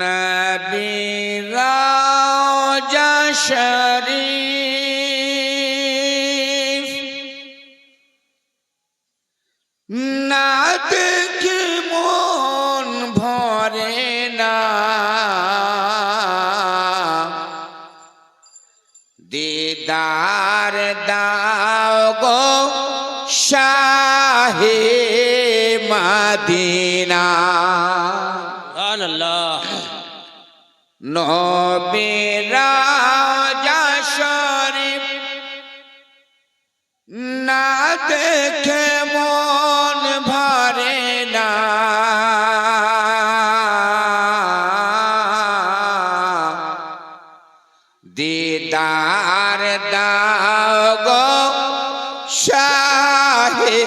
নবী রওজা শরীফ না দেখে মন ভরে না, দিদার দাও গো শাহে মদিনা। সুবহানাল্লাহ। নবী রওজা শরীফ না দেখে মন ভরে না, দিদার দাও গো শাহে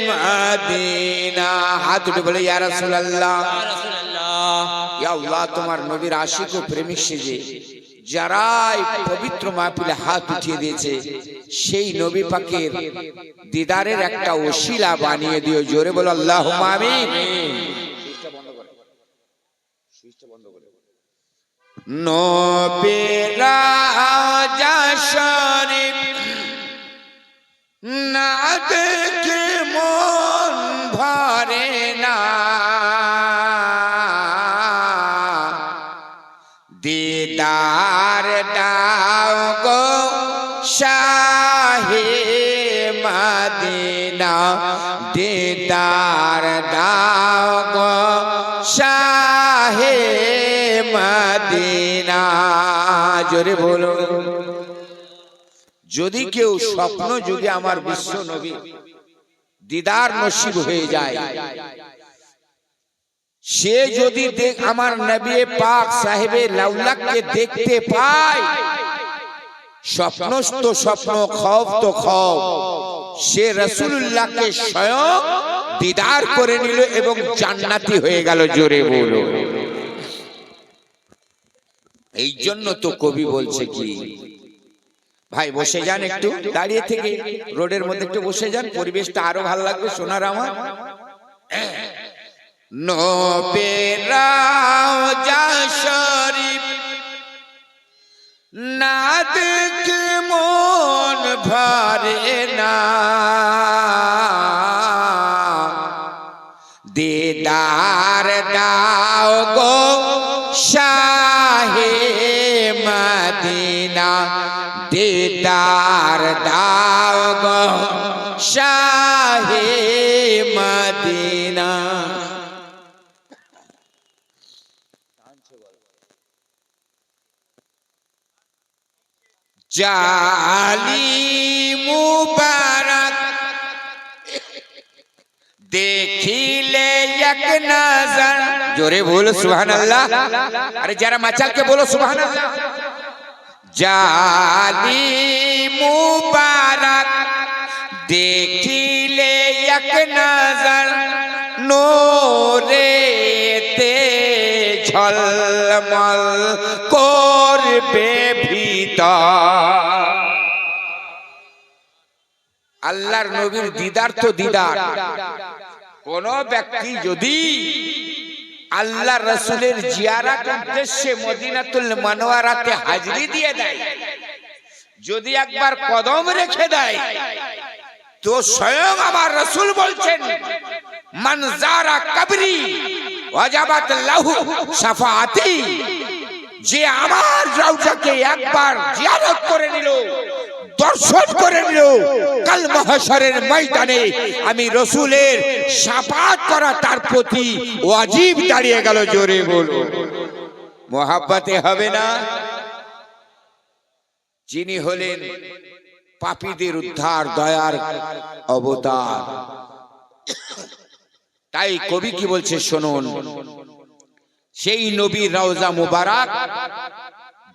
মদিনা। হাত উঠে বলে ইয়া রাসূলুল্লাহ, ইয়া আল্লাহ, তোমার নবীর আশিক ও প্রেমিক সেজে যারাই পবিত্র মাহফিলে হাত উঠিয়ে দিয়েছে সেই নবী পাকের দিদারের একটা ওসিলা বানিয়ে দিও। জোরে বলো আল্লাহুম্মা আমিন। নবী রওজা শরীফ না দেখে মন ভরে না, দিদার দাও গো শাহে মদিনা, দিদার দাও গো শাহে মদিনা। জোরে বলো। যদি কেউ স্বপ্ন যুগে আমার বিশ্ব নবী দিদার নসিব হয়ে যায়, সে যদি আমার নবী পাক সাহেবে লাউলাককে দেখতে পায়, স্বপ্ন তো স্বপ্ন, খৌফ তো খৌফ, সে রাসূলুল্লাহকে স্বয়ং দিদার করে নিল এবং জান্নাতি হয়ে গেল। জোরে বলো। এই জন্য তো কবি বলছে কি, ভাই বসে যান, একটু দাঁড়িয়ে থেকে রোডের মধ্যে একটু বসে যান, পরিবেশটা আরো ভালো লাগবে সোনার আমার। নবী রওজা শরীফ না দেখে মন ভরে না, দিদার দাও গো শাহে মদিনা, দিদার দাও গো শাহে মদিনা। জালি মুবারক দেখিলে এক নজর। জোরে বলো সুবহানাল্লাহ। আরে যারা মাচালকে বলো সুবহানাল্লাহ। জালি মুবারক দেখিলে এক নজর, নূরেতে ঝলমল করবে ভিতর। আল্লাহর নবীর দিদার তো দিদার। কোন ব্যক্তি যদি আল্লাহ রাসূলের জিয়ারত উদ্দেশ্যে মদিনাতুল মুনাওয়ারাতে হাজরি দিয়ে দেয়, যদি একবার কদম রেখে দেয়, তো স্বয়ং আমার রাসূল বলছেন, মান যারা কবরি ওয়াজাবাত লাহু শাফাআতি, যে আমার রওজাকে একবার জিয়ারত করে নিল, দর্শন করে নিল, কাল মাহশরের ময়দানে আমি রাসূলের শাফাআত করা তার প্রতি ওয়াজিব দাঁড়িয়ে গেল। জোরে বলো। মোহাব্বতে হবে না? যিনি হলেন পাপীদের উদ্ধার, দয়ার অবতার। তাই কবি কি বলছে শুনুন, সেই নবীর রওজা মুবারক,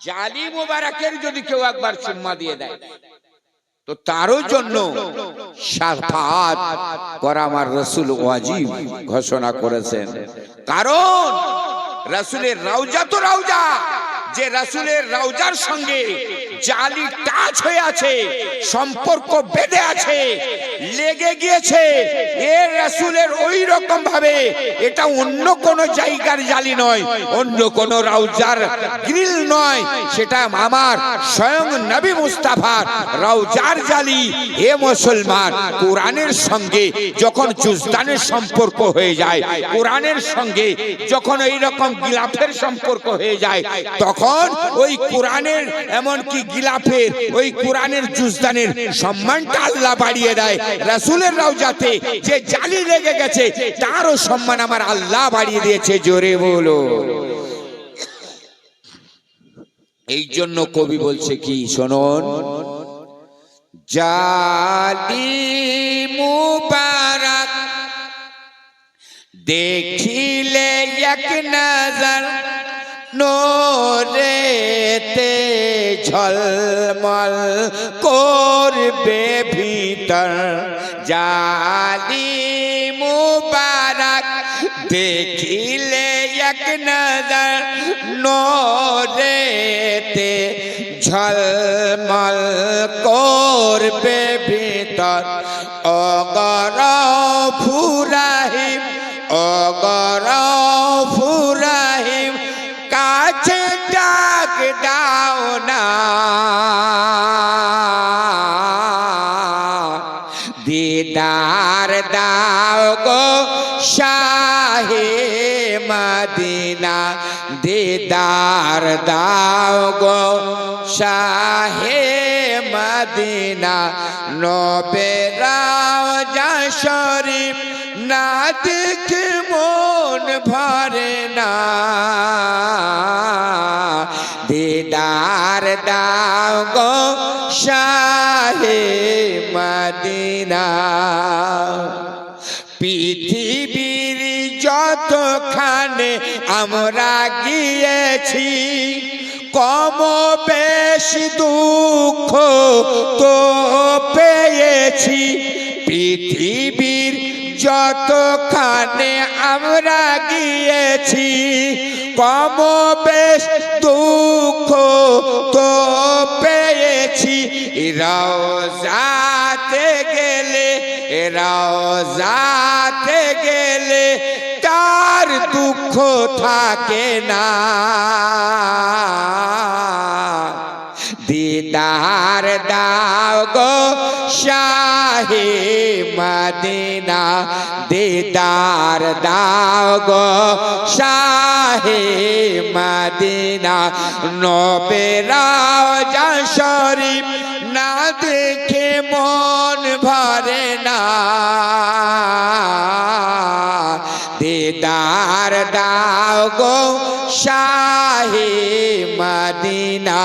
জালি মুবারকের যদি কেউ একবার চুম্মা দিয়ে দেয়, তো তারও জন্য শাফাআত করা আমার রাসূল ওয়াজিব ঘোষণা করেছেন। কারণ রাসূলের রওজা তো রওজা, যে রাসূলের রওজার সঙ্গে জালি টাচ হয়ে আছে, সম্পর্ক বেঁধে আছে, লেগে গিয়েছে। এর রাসূলের ওই রকম ভাবে, এটা অন্য কোন জায়গার জালি নয়, অন্য কোন রওজার গ্রিল নয়, সেটা আমার স্বয়ং নবী মুস্তাফার রওজার জালি। হে মুসলমান, কোরআনের সঙ্গে যখন জুজদানের সম্পর্ক হয়ে যায়, কোরআনের সঙ্গে যখন এই রকম গিলাফের সম্পর্ক হয়ে যায়, তখন ওই কোরআনের এমনকি গিলাফের ওই কোরআনের জুজদানের সম্মানটা আল্লাহ বাড়িয়ে দেয়। রাসূলের রওজাতে যে জালি লেগে গেছে তারও সম্মান আমার আল্লাহ বাড়িয়ে দিয়েছে। জোরে বলো। এই জন্য কবি বলছে কি, শুনুন, জালি মুবারক দেখিলে এক নজর নোরেতে ঝলমল করবে ভিতর। জালি মুবারক দেখিলে এক নজর নোরেতে ঝলমল করবে ভিতর। অগর ফুরাহিম, অগর ফুরাহিম, কাছে ডাক দাও না, দিদার দাও গো শাহে মদিনা, দিদার দাও গো শাহে মদিনা। নবে রওজা শরীফ না দেখে মন ভরে না, দিদার দাও গো শাহে মদিনা। পৃথিবীর যতখানে আমরা গিয়েছি, কম বেশি দুঃখ তো পেয়েছি। পৃথিবীর যতখানে আমরা গিয়েছি, কম বেশ দুঃখ তো পেয়েছি। রওজাতে গেলে, রওজাতে গেলে তার দুঃখ থাকে না, দিদার দাও গো শাহে মদিনা, দিদার দাও গো শাহে মদিনা। নবে রওজা শরীফ না দেখে মন ভরে না, দিদার দাও গো শাহে মদিনা,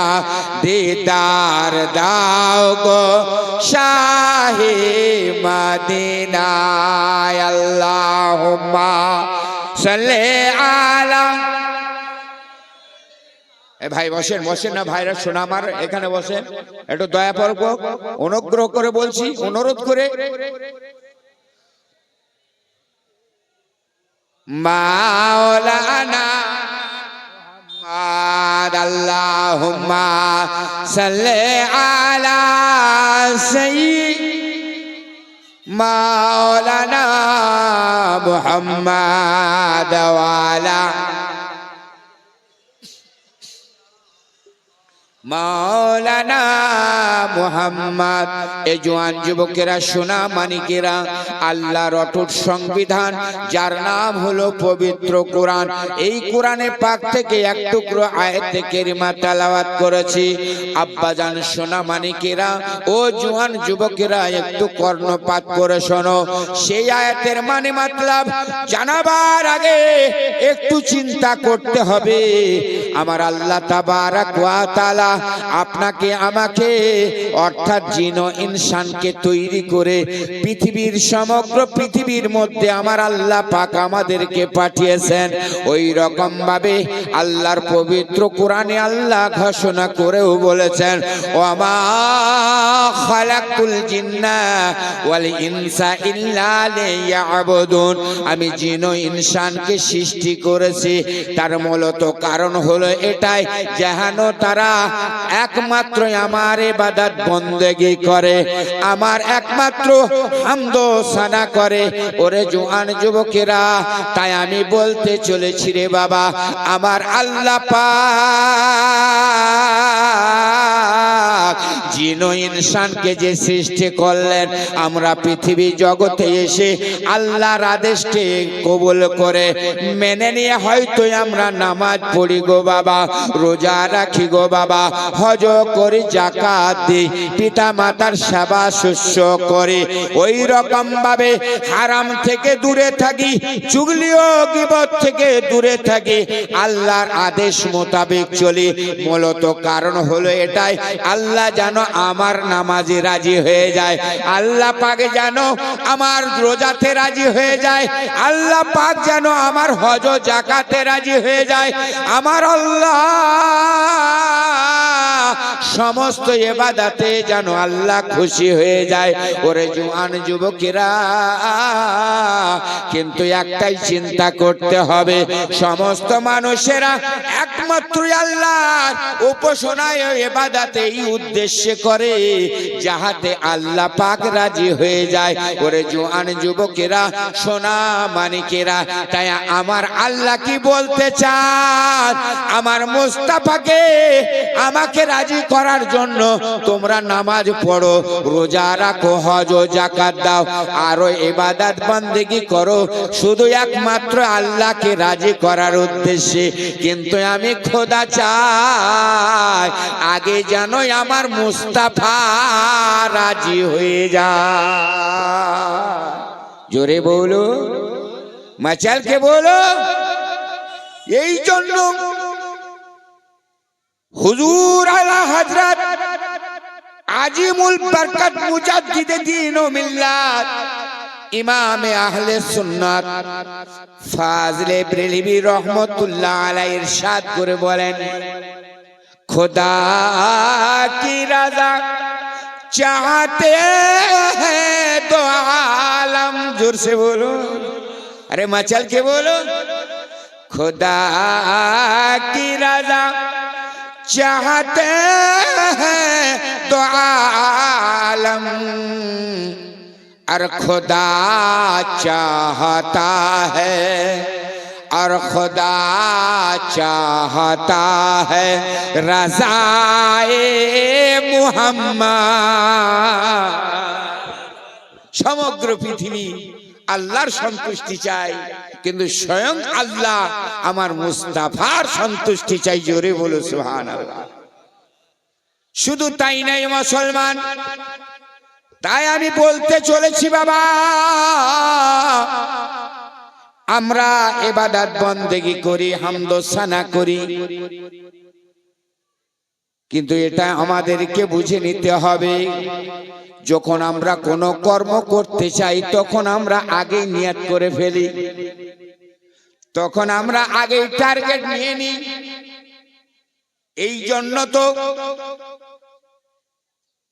দিদার দাও গো শাহে মদিনা। আল্লাহুম্মা সাল্লি আলা। এ ভাই বসেন, বসেন না ভাইরা, শোনা আমার এখানে বসেন, একটু দয়া করব, অনুগ্রহ করে বলছি, অনুরোধ করে। মাওলানা আল্লাহুম্মা সাল্লি আলা সাইয়্যিদ মাওলানা মুহাম্মাদ ওয়া আলা মাওলানা মুহাম্মদ। এই জওয়ান যুবকেরা, সোনা মানিকেরা, আল্লাহর অটুট সংবিধান যার নাম হলো পবিত্র কোরআন, এই কোরআনে পাক থেকে এক টুকরো আয়াতে কারিমা তেলাওয়াত করেছি। আব্বাজান, সোনা মানিকেরা ও জওয়ান যুবকেরা, একটু কর্ণপাত করে শোনো। সেই আয়াতের মানে মতলব জানাবার আগে একটু চিন্তা করতে হবে। আমার আল্লাহ তাবারাক ওয়া তাআলা আপনাকে আমাকে অর্থাৎ জিন ও ইনসানকে তৈরি করে পৃথিবীর সমগ্র পৃথিবীর মধ্যে আমার আল্লাহ পাক আমাদেরকে পাঠিয়েছেন। ওই রকম ভাবে আল্লাহর পবিত্র কোরআনে আল্লাহ ঘোষণা করেও বলেছেন, ওয়ামা খালাকুল জিন্না ওয়াল ইনসা ইল্লা লিয়াবুদুন। আমি জিন ও ইনসানকে সৃষ্টি করেছি, তার মূলত কারণ হলো হলো এটাই, যেন তারা একমাত্র আমার ইবাদত বন্দেগী করে, আমার একমাত্র হামদ সানা করে। ওরে জওয়ান যুবকেরা, তাই আমি বলতে চলেছি রে বাবা, আমার আল্লাহ পাক জিন ইনসানকে যে সৃষ্টি করলেন, আমরা পৃথিবী জগতে এসে আল্লাহর আদেশকে কবুল করে মেনে নিয়ে হয়তো আমরা নামাজ পড়ি গো বাবা, রোজা রাখি গো বাবা, হজ করি, যাকাত দিই, পিতা মাতার সেবা শুশ্রূষা করি, ওই রকম ভাবে হারাম থেকে দূরে থাকি, চুগলি ও গীবত থেকে দূরে থাকি, আল্লাহর আদেশ মোতাবেক চলি। মূলত কারণ হলো এটাই, আল্লাহ যেন আমার নামাজে রাজি হয়ে যায়, আল্লাহ পাক যেন আমার রোজাতে রাজি হয়ে যায়, আল্লাহ পাক যেন আমার হজ যাকাতে রাজি হয়ে যায়, আমার আল্লাহ সমস্ত ইবাদতে যেন আল্লাহ খুশি হয়ে যায়। ওরে জওয়ান যুবকেরা, কিন্তু একটাই চিন্তা করতে হবে, সমস্ত মানুষেরা একমাত্র আল্লাহর উপাসনায় ও ইবাদতে এই উদ্দেশ্যে করে যাহাতে আল্লাহ পাক রাজি হয়ে যায়। ওরে জওয়ান যুবকেরা, সোনা মানিকেরা, তাই আমার আল্লাহ কি বলতে চান, আমার মুস্তাফাকে আমাকে রাজি করার জন্য তোমরা নামাজ পড়ো, রোজা রাখো, হজ ও যাকাত দাও, আরো ইবাদত বন্দেগী করো, শুধু একমাত্র আল্লাহকে রাজি করার উদ্দেশ্যে। কিন্তু আমি খোদা চাই আগে যেন আমার মুস্তাফা রাজি হয়ে যায়। জোরে বলো, মাচালকে বলো। এই জন্য হুজুর আলা হযরত আজিমুল বরকত মুজাদ্দিদে দ্বীন ও মিল্লাত ইমামে আহলে সুন্নাত ফাজলে ব্রেলভী রহমতুল্লাহ আলাইহি ইরশাদ করে বলেন, खुदा की रज़ा चाहते हैं तो आलम, जोर से बोलो, अरे मचल के बोलो, खुदा की रज़ा चाहते हैं तो आलम, और खुदा चाहता है, और खुदा चाहता है रज़ाए মুহাম্মদ। সমগ্র পৃথিবী আল্লাহর সন্তুষ্টি চাই, কিন্তু স্বয়ং আল্লাহ আমার মুস্তাফার সন্তুষ্টি চাই। জোরে বলো সুবহানাল্লাহ। শুধু তাই নাই মুসলমান, তাই আমি বলতে চলেছি বাবা, আমরা ইবাদত বন্দেগী করি, হামদ সানা করি, কিন্তু এটা আমাদেরকে বুঝে নিতে হবে, যখন আমরা কোনো কর্ম করতে চাই তখন আমরা আগে নিয়ত করে ফেলি, তখন আমরা আগে টার্গেট নিয়ে নিই। এই জন্য তো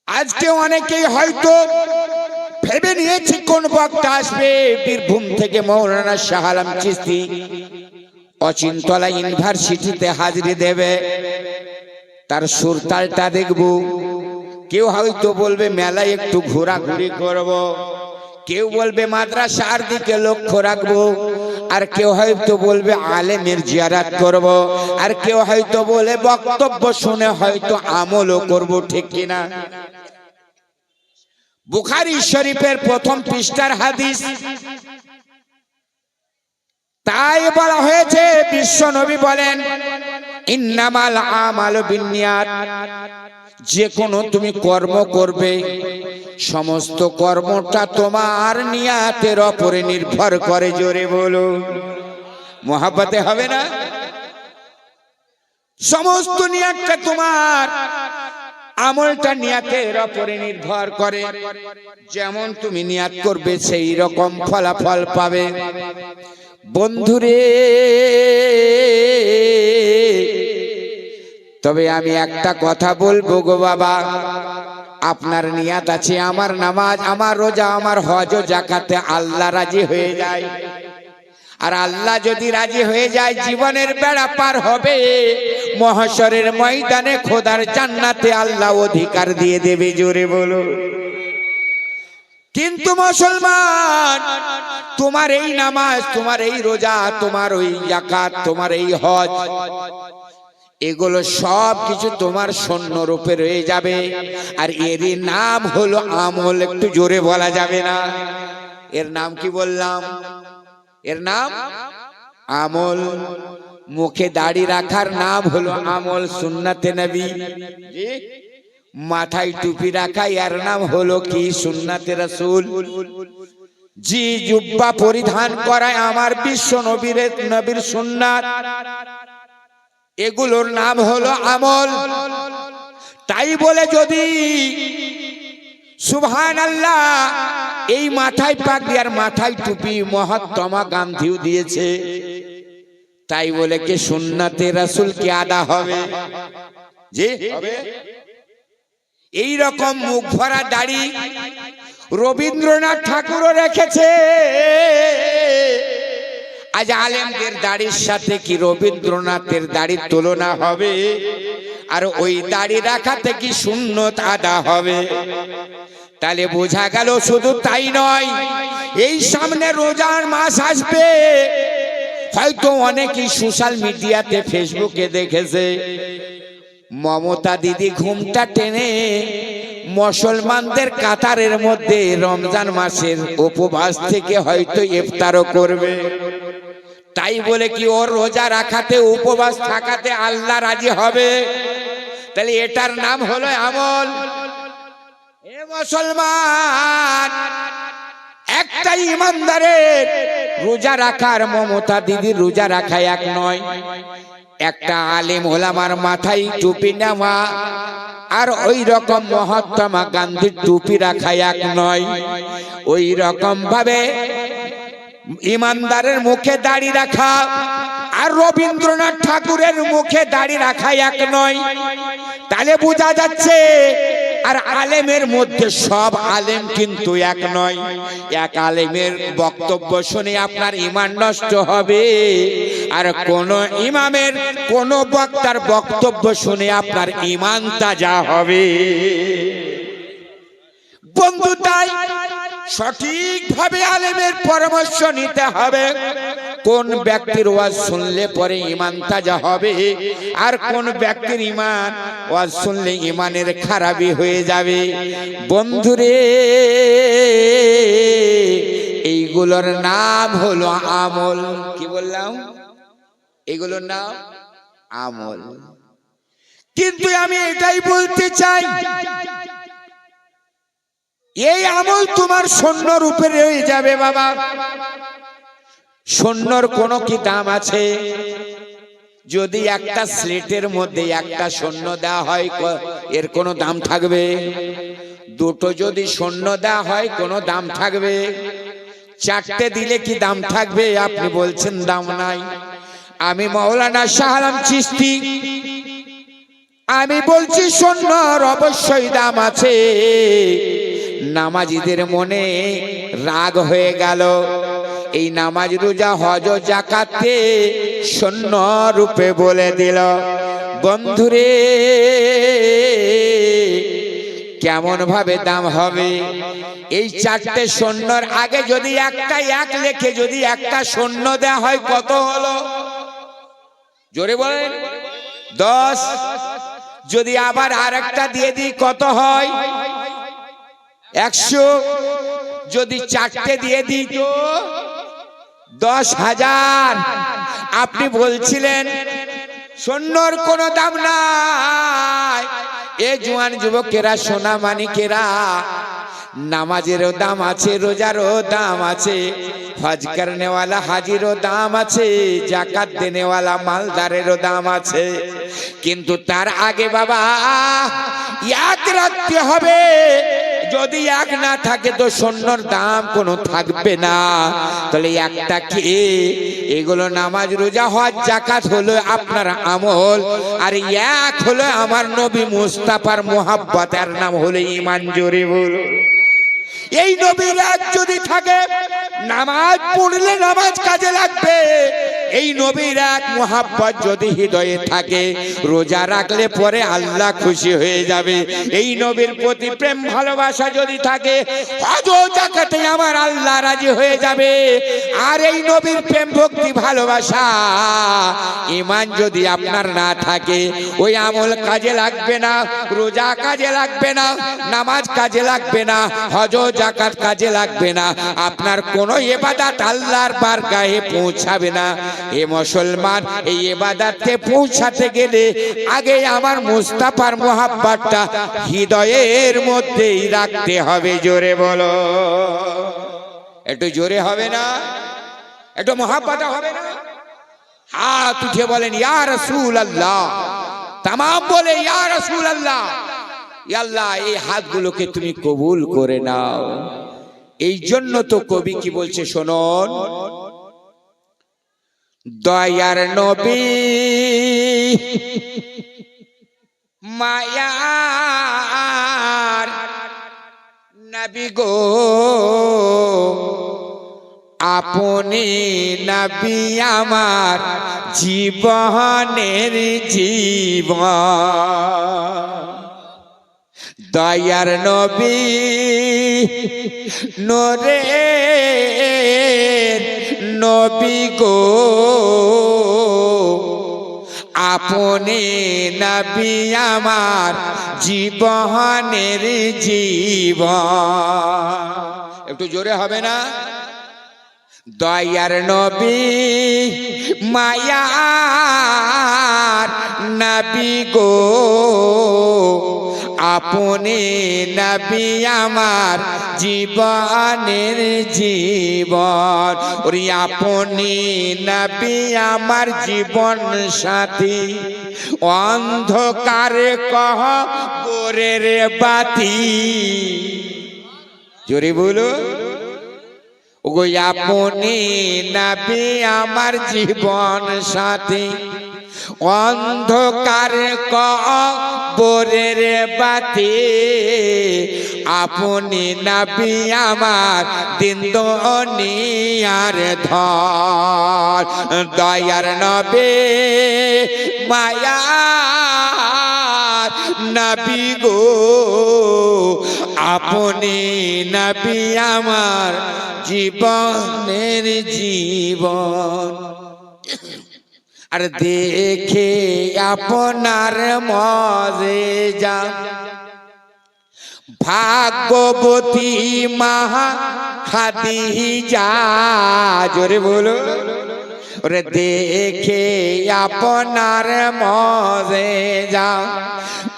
আজকে অনেকেই হয়তো ভেবে নিয়েছি কোন বক্তা আসবে বীরভূম থেকে, মৌলানা শাহ আলম চিশতি অচিন্তলা ইউনিভার্সিটিতে হাজিরি দেবে, তার সুরতালটা দেখব। কেউ হয়তো বলবে মেলায় একটু ঘোরাঘুরি করব, কেউ বলবে মাদ্রাসার দিকে লক্ষ্য রাখবো, আর কেউ হয়তো বলবে আলেমের জিয়ারত করব, আর কেউ হয়তো বলে বক্তব্য শুনে হয়তো আমলও করব, ঠিক কিনা? বুখারী শরীফের প্রথম পৃষ্ঠার হাদিস, তাই বলা হয়েছে, বিশ্ব নবী বলেন ইন্নামাল আমালু বিন্নিয়াত, যে কোনো তুমি কর্ম করবে সমস্ত কর্মটা তোমার নিয়াতের উপরে নির্ভর করে। জোরে বলো, মহব্বতে হবে না? সমস্ত নিয়াতটা তোমার, আমলটা নিয়াতের উপরে নির্ভর করে। যেমন তুমি নিয়াত করবে সেই রকম ফলাফল পাবে। বন্ধুরে, তবে আমি একটা কথা বলবো গো বাবা, আপনার নিয়াত আছে আমার নামাজ, আমার রোজা, আমার হজ ও যাকাতে আল্লাহ রাজি হয়ে যায়, আর আল্লাহ যদি রাজি হয়ে যায় জীবনের বেড়া পার হবে, মহাশরের ময়দানে খোদার জান্নাতে আল্লাহ অধিকার দিয়ে দেবে, জোরে বলো। কিন্তু মুসলমান, তোমার এই নামাজ, তোমার এই রোজা, তোমার ওই যাকাত, তোমার এই হজ, এগুলো সব কিছু তোমার সৈন্য রূপে রয়ে যাবে। আর এরই নাম হলো আমল। একটু জোরে বলা যাবে না? এর নাম কি বললাম? এর নাম আমল। মুখে দাড়ি রাখার নাম হলো আমল, সুন্নাতে নবী। মাথায় টুপি রাখা, এর নাম হলো কি? সুন্নাতে রাসূল। জি জুব্বা পরিধান করায় আমার বিশ্ব নবীর সুন্নাত, এগুলোর নাম হলো আমল। তাই বলে যদি সুবহানাল্লাহ, এই মাথায় পাগড়ি আর মাথায় টুপি মহাত্মা গান্ধীও দিয়েছে, তাই বলে কি সুন্নাতে রাসূল কি আদা হবে? জি হবে? এই রকম মুখ ভরা দাড়ি রবীন্দ্রনাথ ঠাকুরও রেখেছে। আজ আলেমদের দাড়ির সাথে কি রবীন্দ্রনাথের দাড়ির তুলনা হবে? আর ওই দাড়ি রাখাতে কি সুন্নত আদা হবে? তাহলে বোঝা গেল শুধু তাই নয়, এই সামনে রোজার মাস আসবে। হয়তো অনেকেই সোশ্যাল মিডিয়াতে ফেসবুকে দেখেছে মমতা দিদি ঘুমটা টেনে মুসলমানদের কাতারের মধ্যে রমজান মাসের উপবাস থেকে হয়তো ইফতারও করবে। তাই বলে কি ওর রোজা রাখাতে, উপবাস থাকাতে আল্লাহ রাজি হবে? তাহলে এটার নাম হলো আমল। এ মুসলমান, একটা ইমানদারের রোজা রাখার, মমতা দিদির রোজা রাখা এক নয়। একটা আলেম ওলামার মাথায় টুপি নেওয়া আর ওই রকম মহাত্মা গান্ধীর টুপি রাখা এক নয়। ওই রকম ভাবে ইমানদারের মুখে দাড়ি রাখা আর রবীন্দ্রনাথ ঠাকুরের মুখে দাড়ি রাখা এক নয়। তাহলে বোঝা যাচ্ছে আর আলেমের মধ্যে সব আলেম কিন্তু এক নয়। এক আলেমের বক্তব্য শুনে আপনার ঈমান নষ্ট হবে, আর কোন ইমামের, কোন বক্তার বক্তব্য শুনে আপনার ঈমান তাজা হবে। বন্ধু, তাই সঠিকভাবে আলেমের পরামর্শ নিতে হবে। কোন ব্যক্তির ওয়াজ শুনলে পরে ঈমান তাজা হবে, আর কোন ব্যক্তির ঈমান ওয়াজ শুনলে ঈমানের খারাপি হয়ে যাবে। বন্ধুরে, এইগুলোর নাম হলো আমল। কি বললাম? এগুলোর নাম আমল। কিন্তু আমি এটাই বলতে চাই, এই আমল তোমার সৈন্য রূপে রয়ে যাবে বাবা। সৈন্যর কোনো কি দাম আছে? যদি একটা স্লেটের মধ্যে একটা সৈন্য দেওয়া হয়, এর কোনো দাম থাকবে? দুটো যদি সৈন্য দেওয়া হয়, কোনো দাম থাকবে? চারটে দিলে কি দাম থাকবে? আপনি বলছেন দাম নাই। আমি মাওলানা শাহ আলম চিশতি, আমি বলছি সৈন্যর অবশ্যই দাম আছে। নামাজিদের মনে রাগ হয়ে গেল, এই নামাজ রোজা হজ যাকাতে সৈন্য রূপে বলে দিল। বন্ধুরে, কেমন ভাবে দাম হবে? এই চারটে সৈন্যর আগে যদি একটা এক লেখে যদি একটা সৈন্য দেয়া হয়, কত হলো? জোরে বলেন। 10। যদি আবার আরেকটা দিয়ে দিই, কত হয়? 100। যদি চারটে দিয়ে দিই তো 10,000। আপনি বলছিলেন সৈন্যর কোনো দাম নাই। এ জওয়ান যুবকেরা, সোনা মানিকেরা, নামাজেরও দাম আছে, রোজারও দাম আছে, হজ করনেওয়ালা হাজিরও দাম আছে, জাকাত দেনেওয়ালা মালদারেরও দাম আছে। কিন্তু তার আগে বাবা এক রাখতে হবে। যদি এক না থাকে তো সৈন্যর দাম কোনো থাকবে না। তাহলে একটা কি? এগুলো নামাজ রোজা হজ যাকাত হলো আপনার আমল, আর এক হলো আমার নবী মুস্তাফার মোহাব্বত, এর নাম হলো ঈমান। জোরে বলো। এই নবীর এক যদি থাকে, নামাজ পড়লে নামাজ কাজে লাগবে। এই নবীর এক মোহাব্বত যদি হৃদয়ে থাকে, রোজা রাখলে পরে আল্লাহ খুশি হয়ে যাবে। এই নবীর প্রতি প্রেম ভালোবাসা যদি থাকে, হজ যাকাতে আমার আল্লাহ রাজি হয়ে যাবে। আর এই নবীর প্রেম ভক্তি ভালোবাসা ঈমান যদি আপনার না থাকে, ওই আমল কাজে লাগবে না, রোজা কাজে লাগবে না, নামাজ কাজে লাগবে না, হজ যাকাত কাজে লাগবে না, আপনার কোনো ইবাদত আল্লাহর বারগাহে পৌঁছাবে না। এ মুসলমান, এই ইবাদতে পৌঁছাতে গেলে আগে আমার মুস্তাফার মোহাব্বতটা হৃদয়ের মধ্যেই রাখতে হবে। জোরে বলো, একটু জোরে হবে না? একটু মোহাব্বত হবে না? হাত উঠে বলেন ইয়া রাসূলুল্লাহ, তামাম বলে ইয়া রাসূলুল্লাহ। ইয়া আল্লাহ, এই হাতগুলোকে তুমি কবুল করে নাও। এই জন্য তো কবি কি বলছে শুনুন, দয়ার নবী মায়ার নবী গো, আপনি নবী আমার জীবনের জীবন। দয়ার নবী নূরের নবী গো, আপনি নবী আমার জীবনের জীবন। একটু জোরে হবে না? দয়ার নবী মায়ার নবী গো, আপনি নবী আমার জীবনের জীবন। ওরে আপনি নবী আমার জীবন সাথী, অন্ধকার কবরের বাতি। জোরে বলো, ওগো আপনি নবী আমার জীবন সাথী, অন্ধকার কবরের বাতি। আপনি নবী আমার দিন দুনিয়ার ধন। দয়ার নবী মায়ার নবী গো, আপনি নবী আমার জীবনের জীবন। আর দেখে আপনার মজেজা, ভাগ্যবতী মা খাদিজা। জোরে বলো, ওরে দেখে আপনার মজেজা,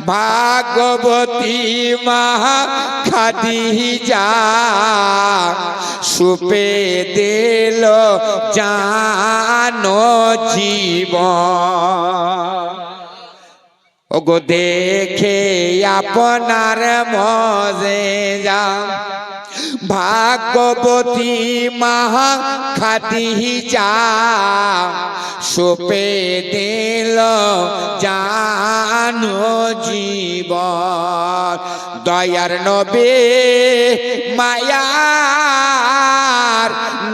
ভাগ্যবতী মা খাদিজা। সুপে দিল জানো জীবন। ওগো দেখে আপনার মজেজা, ভাগ্যবতী মা খাদিজা। সুপে দিল জানো জীবন। দয়ার নবী মায়ার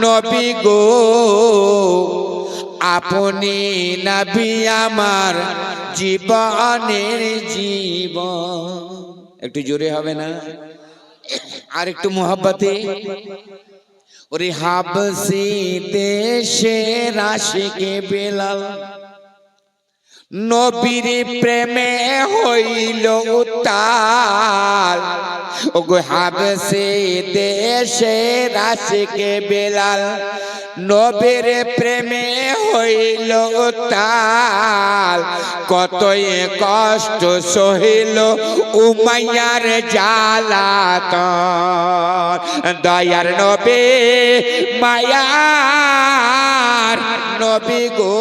নবী গো, আপনি নবী আমার জীবনের জীবন। একটু জোরে হবে না? আর একটু মোহাব্বতে। ওরে হাবসি দেশের আশিকে বেলাল, নবীর প্রেমে হইল উত্তাল। ওগো হাবসি দেশের আশিকে বেলাল, নবীর প্রেমে হইল উত্তাল। কতই কষ্ট সহিল উমাইয়ার জ্বালাতন। দয়ার নবী মায়ার নবী গো,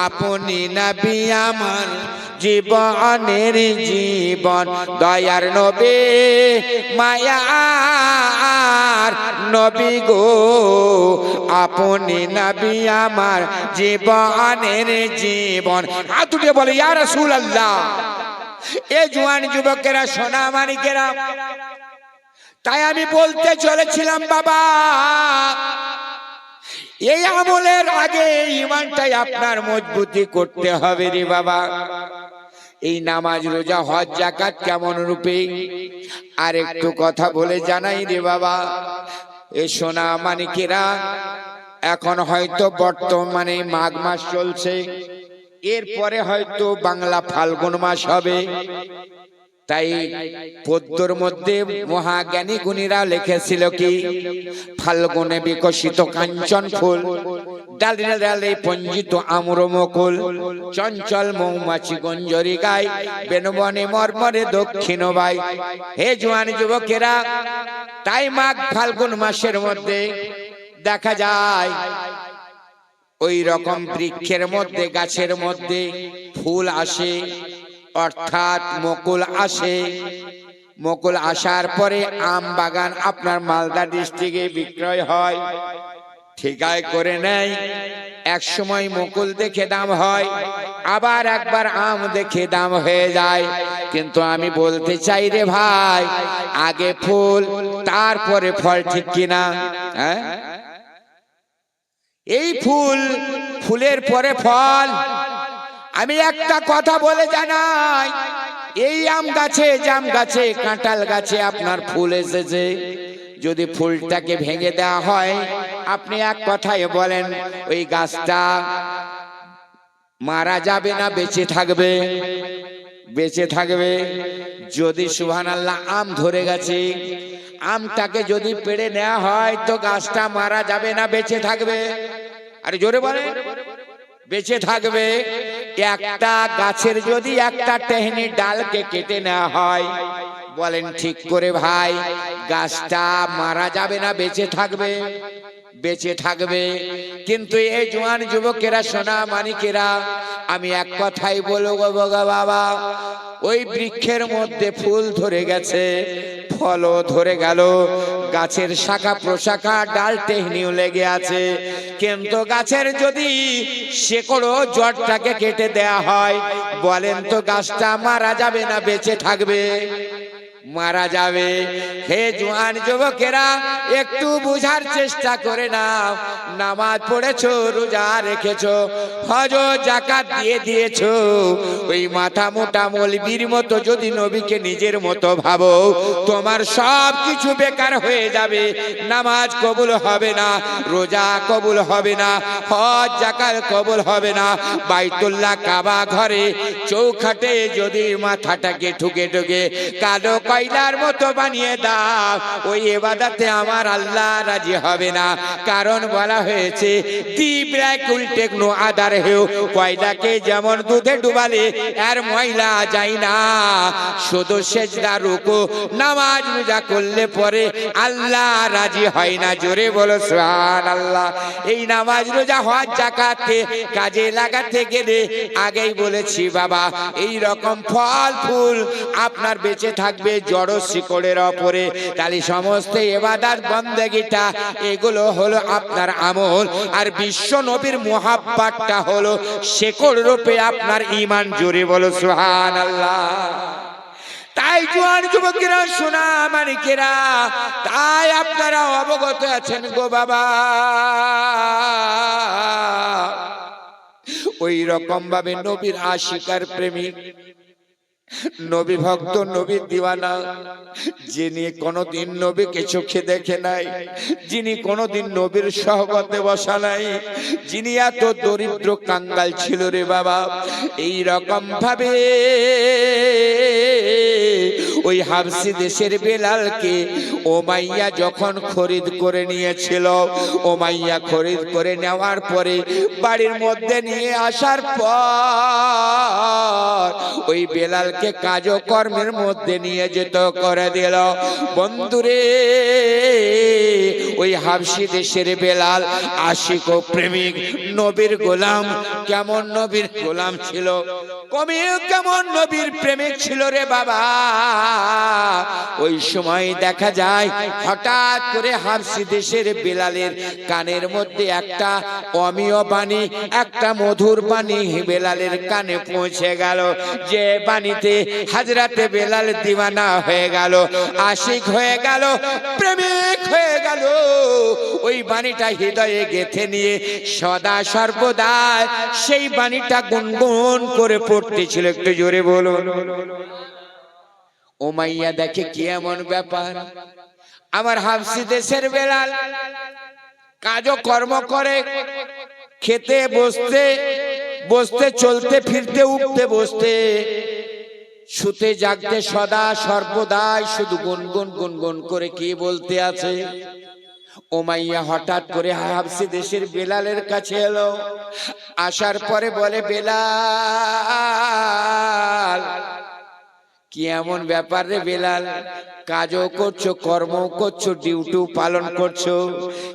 আপনি নবী আমার জীবনের জীবন। দয়ার নবী মায়ার নবী গো, আপনি নবী আমার জীবনের জীবন। হাত উঠে বলে ইয়া রাসূলুল্লাহ। এ জওয়ান যুবকেরা, সোনা মানিকেরা, তাই আমি বলতে চলেছিলাম বাবা, এই আমলের আগে ঈমানটাই আপনার মজবুতি করতে হবে রে বাবা। এই নামাজ রোজা হজ যাকাত কেমন রূপে আর একটু কথা বলে জানাই রে বাবা। এ সোনা মানিকেরা, এখন হয়তো বর্তমানে মাঘ মাস চলছে, এরপরে হয়তো বাংলা ফাল্গুন মাস হবে। তাই পদ্যর মধ্যে মহাজ্ঞানী গুণীরা লিখেছিল কি, ফাল্গুনে বিকশিত কাঞ্চন ফুল, ডালে ডালে পঞ্জিত আম্র মুকুল, চঞ্চল মৌমাছি গঞ্জরি গায়, বেনবনে মর্মরে দক্ষিণ বাই। হে জওয়ান যুবকেরা, তাই মাঘ ফাল্গুন মাসের মধ্যে দেখা যায় ওই রকম বৃক্ষের মধ্যে, গাছের মধ্যে ফুল আসে, অর্থাৎ মুকুল আসে। মুকুল আসার পরে আম বাগান আপনার মালদা ডিস্ট্রিক্টে বিক্রয় হয়, ঠিকায় করে নেয়। এক সময় মুকুল দেখে দাম হয়, আবার একবার আম দেখে দাম হয়ে যায়। কিন্তু আমি বলতে চাই রে ভাই, আগে ফুল তারপরে ফল, ঠিক কিনা? হ্যাঁ, এই ফুল, ফুলের পরে ফল। আমি একটা কথা বলে জানাই, এই আম গাছে, জাম গাছে, কাঁঠাল গাছে আপনার ফুল এসেছে, যদি ফুলটাকে ভেঙে দেওয়া হয়, আপনি এক কথায় বলেন ওই গাছটা মারা যাবে না বেঁচে থাকবে? বেঁচে থাকবে। যদি সুবহানাল্লাহ আম ধরে গেছে, আমটাকে যদি পেড়ে নেওয়া হয় তো গাছটা মারা যাবে না বেঁচে থাকবে? আরে জোরে বলে, বেঁচে থাকবে। একটা গাছের যদি একটা টহনি ডালকে কেটে নেওয়া হয়, বলেন ঠিক করে ভাই, গাছটা মারা যাবে না বেঁচে থাকবে? বেঁচে থাকবে। কিন্তু এই জওয়ান যুবকেরা, সোনা মানিকেরা, আমি এক কথাই বলবো বাবা, ওই বৃক্ষের মধ্যে ফুল ধরে গেছে, ফলও ধরে গেল, গাছের শাখা প্রশাখা ডাল টেহনিও লেগে আছে, কিন্তু গাছের যদি শেকড় জড়টাকে কেটে দেয়া হয়, বলেন তো গাছটা মারা যাবে না বেঁচে থাকবে? মারা যাবে। হে জওয়ান যুবকেরা, একটু বুঝার চেষ্টা করে নাও। নামাজ পড়েছো, রোজা রেখেছো, হজ যাকাত দিয়েছো, ওই মাথা মোটা মৌলবীর মতো যদি নবীকে নিজের মতো ভাবো, তোমার সব কিছু বেকার হয়ে যাবে। নামাজ কবুল হবে না, রোজা কবুল হবে না, হজ যাকাত কবুল হবে না। বাইতুল্লাহ কাবা ঘরে চৌখাটে যদি মাথাটাকে ঠুকে ঠুকে কালো কয়লার মতো বানিয়ে দাও, ওই ইবাদতে আমার আল্লাহ রাজি হবে না। কারণ বলা হয়েছে, নো আদার হেও, কয়লাকে যেমন দুধে ডুবালে আর ময়লা যায় না, শুধু সেজদা রুকু নামাজ রোজা করলে পরে আল্লাহ রাজি হয় না। জোরে বলো সুবহানাল্লাহ। এই নামাজ রোজা হজ যাকাতকে কাজে লাগাতে গেলে আগেই বলেছি বাবা, এই রকম ফল ফুল আপনার বেঁচে থাকবে জড় শিকড়ের ওপরে। তাহলে সমস্ত ইবাদত বন্দেগিটা এগুলো হলো আপনার আমল, আর বিশ্ব নবীর মুহাব্বতটা হলো শিকড় রূপে আপনার ঈমান। জোরে বলো সুবহানাল্লাহ। তাই জওয়ান যুবকেরা, সোনা মানিকেরা, তাই আপনারা অবগত আছেন গো বাবা, ওই রকম ভাবে নবীর আশিকার প্রেমিক, নবী ভক্ত, নবীর দিওয়ানা, যিনি কোনদিন নবীকে চোখে দেখে নাই, যিনি কোনদিন নবীর সহবতে বসা নাই, যিনি এত দরিদ্র কাঙ্গাল ছিল রে বাবা, এই রকম ভাবে ওই হাবশী দেশের বেলালকে উমাইয়া যখন খরিদ করে নিয়েছিল, উমাইয়া খরিদ করে নেওয়ার পরে বাড়ির মধ্যে নিয়ে আসার পর ওই বেলালকে কাজকর্মের মধ্যে নিয়ে যেত করে দিল। বন্ধুরে, ওই হাবশী দেশের বেলাল আশিক ও প্রেমিক, নবীর গোলাম। কেমন নবীর গোলাম ছিল? কমিও কেমন নবীর প্রেমিক ছিল রে বাবা। ওই সময় দেখা যায় হঠাৎ করে হাবশী দেশের বেলালের কানের মধ্যে একটা অমীয় বাণী, একটা মধুর বাণী বেলালের কানে পৌঁছে গেল, যে বাণীতে হযরতে বেলাল দিওয়ানা হয়ে গেল, আশিক হয়ে গেল, প্রেমিক হয়ে গেল। ওই বাণীটা হৃদয়ে গেঁথে নিয়ে সদা সর্বদা সেই বাণীটা গুনগুন করে পড়তেছিল। একটু জোরে বলুন। উমাইয়া দেখে কি এমন ব্যাপার, আমার হাবশী দেশের বেলাল কাজও কর্ম করে, খেতে বসতে বসতে, চলতে ফিরতে, উঠতে বসতে, শুতে জাগতে সদা সর্বদাই শুধু গুনগুন গুনগুন করে কি বলতে আছে। উমাইয়া হঠাৎ করে হাবশী দেশের বেলালের কাছে এলো, আসার পরে বলে, বেলাল কি এমন ব্যাপার রে বেলাল, কাজও করছো, কর্ম করছো, ডিউটিও পালন করছো,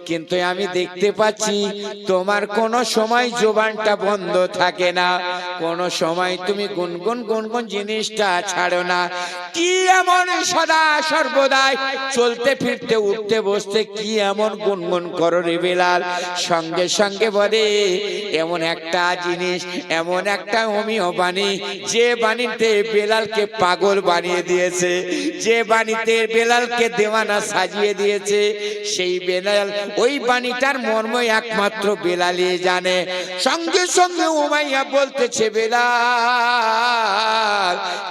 কিন্তু আমি দেখতে পাচ্ছি তোমার কোনো সময় জবানটা বন্ধ থাকে না, কোনো সময় তুমি গুনগুন গুনগুন জিনিসটা ছাড়ো না। কি এমন সদা সর্বদাই চলতে ফিরতে, উঠতে বসতে কি এমন গুনগুন করো রে বেলাল? সঙ্গে সঙ্গে বলে, এমন একটা জিনিস, এমন একটা অমীয় বাণী, যে বাণীতে বেলালকে পাগল বানিয়ে দিয়েছে, যে বাণীতে বেলালকে দেওয়ানা সাজিয়ে দিয়েছে, সেই বেলাল, ওই বাণীটার মর্ম একমাত্র বেলালই জানে। সঙ্গে সঙ্গে উমাইয়া বলতেছে, বেলাল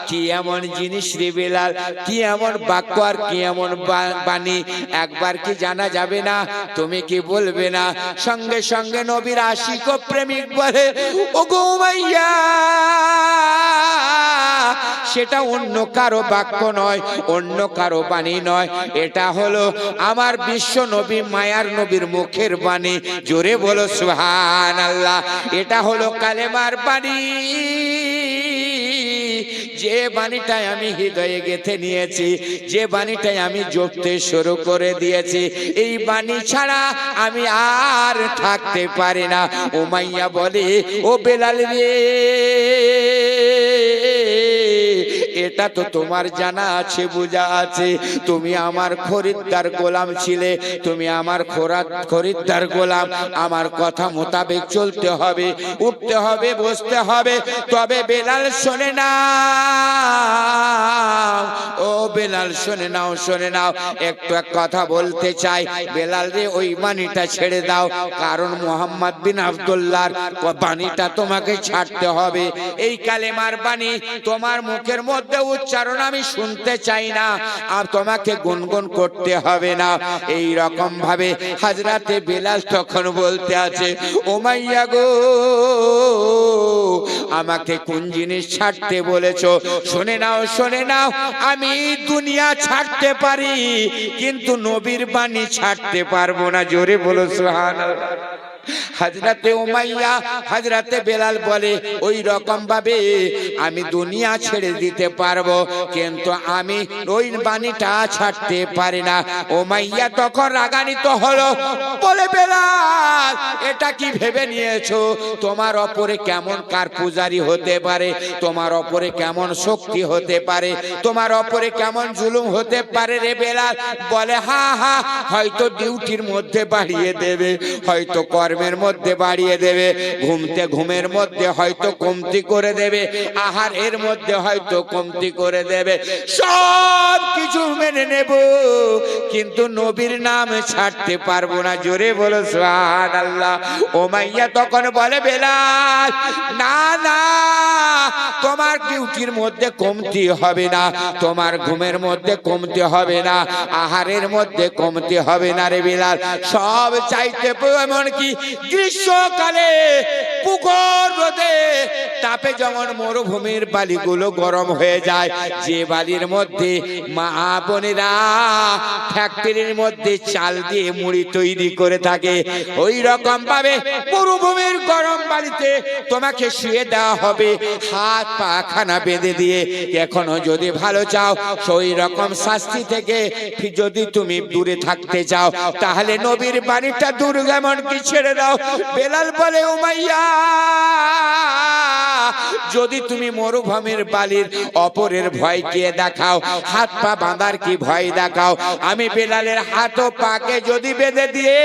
কি এমন জিনিস রে বেলাল, কি এমন বাক্য আর কি এমন বাণী, একবার কি জানা যাবে না? তুমি কি বলবে না? সঙ্গে সঙ্গে নবীর আশিক ও প্রেমিক বলে, ওগো উমাইয়া, সেটা অন্য কারো বাক্য নয়, অন্য কারো বাণী নয়, এটা হলো আমার বিশ্ব নবী, মায়ার নবীর মুখের বাণী। জোরে বলো সুবহানাল্লাহ। এটা হলো কালেমার বাণী, যে বাণীটাই আমি হৃদয়ে গেঁথে নিয়েছি, যে বাণীটাই আমি জপতে শুরু করে দিয়েছি, এই বাণী ছাড়া আমি আর থাকতে পারি না। উমাইয়া বলে, ও বেলাল রে, এটা তো তোমার জানা আছে, বুঝা আছে, তুমি আমার খরিদ্দার গোলাম ছিলে, তুমি আমার খরিদ্দার গোলাম, আমার কথা মোতাবেক চলতে হবে, উঠতে হবে, বসতে হবে। তবে বেলাল শোনে না, ও বেলাল শোনে নাও, শোনে নাও, একটু এক কথা বলতে চাই। বেলাল রে, ওই বাণীটা ছেড়ে দাও, কারণ মোহাম্মদ বিন আব্দুল্লাহর বাণীটা তোমাকে ছাড়তে হবে। এই কালেমার বাণী তোমার মুখের মধ্যে উচ্চারণ আমি শুনতে চাই না, আর তোমাকে গুনগুন করতে হবে না। এই রকম ভাবে হযরতে বেলাল তখন বলতে আছে, উমাইয়া গো, আমাকে কোন জিনিস ছাড়তে বলেছো? শুনে নাও, শুনে নাও, আমি দুনিয়া ছাড়তে পারি, কিন্তু নবীর বাণী ছাড়তে পারবো না। জোরে বলো সুবহানাল্লাহ। হযরতে উমাইয়া, হযরতে বেলাল বলে, ওই রকম ভাবে আমি দুনিয়া ছেড়ে দিতে পারবো, কিন্তু আমি ওই বাণীটা ছাড়তে পারি না। উমাইয়া তখন রাগান্বিত হলো, বলে, বেলাল এটা কি ভেবে নিয়েছো? তোমার ওপরে কেমন কার পূজারি হতে পারে, তোমার ওপরে কেমন শক্তি হতে পারে, তোমার ওপরে কেমন জুলুম হতে পারে রে বেলাল? বলে, হা হা, হয়তো ডিউটির মধ্যে বাড়িয়ে দেবে, হয়তো কর্মের মধ্যে বাড়িয়ে দেবে, ঘুমের মধ্যে হয়তো কমতি করে দেবে, আহারের মধ্যে হয়তো কমতি করে দেবে, সব কিছু মেনে নেব, কিন্তু নবীর নাম ছাড়তে পারবো না। জোরে বলো সুবহানাল্লাহ। উমাইয়া তখন বলে, বেলাল না না, তোমার ডিউটির মধ্যে কমতি হবে না, তোমার ঘুমের মধ্যে কমতি হবে না, আহারের মধ্যে কমতি হবে না রে বেলাল, সব চাইতে এমনকি গ্রীষ্মকালে পুকুর রোদে তাপে যেমন মরুভূমির বালিগুলো গরম হয়ে যায়, যে বালির মধ্যে মা বোনেরা ফ্যাক্টরির মধ্যে চাল দিয়ে মুড়ি তৈরি করে থাকে, ওই রকম ভাবে মরুভূমির গরম বালিতে তোমাকে শুয়ে দেওয়া হবে, হাত পা খানা বেঁধে দিয়ে। এখনো যদি ভালো চাও, সেই রকম শাস্তি থেকে যদি তুমি দূরে থাকতে চাও, তাহলে নবীর বাণীটা দূর এমন কি ছেড়ে দাও। বেলাল বলে, উমাইয়া যদি তুমি মরুভূমির বালির অপরের ভয় কে দেখাও, হাত পা বাঁধার কি ভয় দেখাও, আমি বেলালের হাত ও পাকে যদি বেঁধে দিয়ে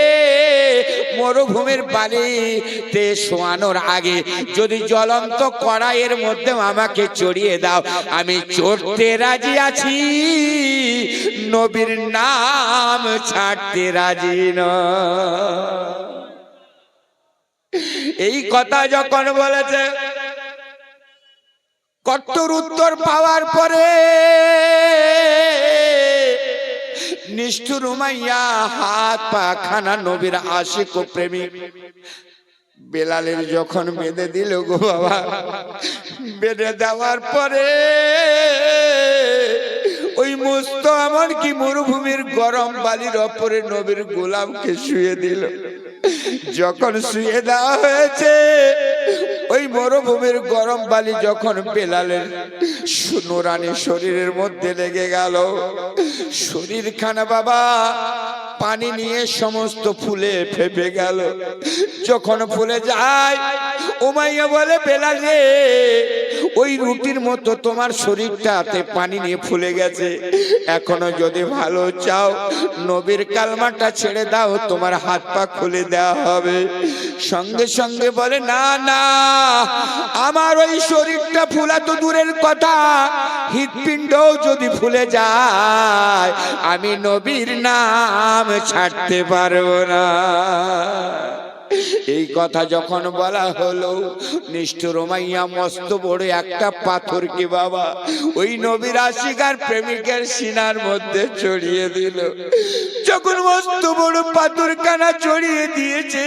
মরুভূমির বালিতে শোয়ানোর আগে যদি জ্বলন্ত কড়াইয়ের মধ্যে আমাকে চড়িয়ে দাও, আমি চড়তে রাজি আছি, নবীর নাম ছাড়তে রাজি নয়। এই কথা যখন বলেছে, কট্টর উত্তর পাওয়ার পরে নিষ্ঠুর উমাইয়া হাত পা খানা নবীর আশিক ও প্রেমিক বেলালের যখন বেঁধে দিল গো বাবা, বেঁধে দেওয়ার পরে ওই মস্ত এমনকি মরুভূমির গরম বালির ওপরে নবীর গোলামকে শুয়ে দিল। যখন শুয়ে দেওয়া হয়েছে, ওই মরুভূমির গরম বালি যখন বেলালের নুরানি শরীরের মধ্যে লেগে গেল, শরীরখানা বাবা পানি নিয়ে সমস্ত ফুলে ফেপে গেল। যখন ফুলে যায়, উমাইয়া বলে, বেলাল রে, ওই রুটির মতো তোমার শরীরটাতে পানি নিয়ে ফুলে গেছে, এখনো যদি ভালো চাও নবীর কালমাটা ছেড়ে দাও, তোমার হাত পা খুলে দেওয়া হবে। সঙ্গে সঙ্গে বলে, না না, আমার ওই শরীরটা ফুলা তো দূরের কথা, হৃৎপিণ্ডও যদি ফুলে যায় আমি নবীর নাম ছাড়তে পারবো না। এই কথা যখন বলা হলো, নিষ্ঠুর উমাইয়া মস্ত বড় একটা পাথরকে বাবা ওই নবীর আশিক আর প্রেমিকের সিনার মধ্যে চড়িয়ে দিল। যখন মস্ত বড় পাথরখানা চড়িয়ে দিয়েছে,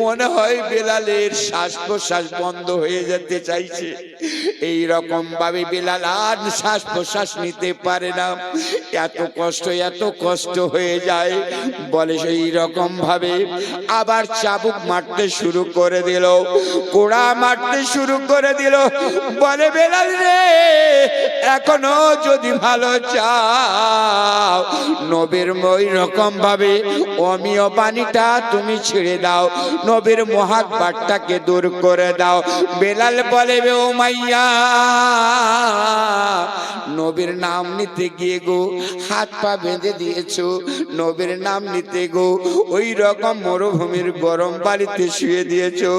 মনে হয় বেলালের শ্বাস প্রশ্বাস বন্ধ হয়ে যেতে চাইছে। এই রকম ভাবে বেলাল আর শ্বাস প্রশ্বাস নিতে পারে না, এত কষ্ট হয়ে যায়। বলে সেই রকম ভাবে আবার চাবুক মারতে শুরু করে দিল, কোড়া মারতে শুরু করে দিল। বলে, বেলাল রে, এখনো যদি ভালো চাও নবীর ওই রকম ভাবে অমীয় বাণীটা তুমি ছেড়ে দাও, নবীর মহাব্বতটাকে দূর করে দাও। বেলাল বলে, উমাইয়া, নবীর নাম নিতে গিয়ে গো হাত পা বেঁধে দিয়েছো, নবীর নাম নিতে গো ওই রকম মরুভূমির গরম বালিতে শুয়ে দিয়েছো,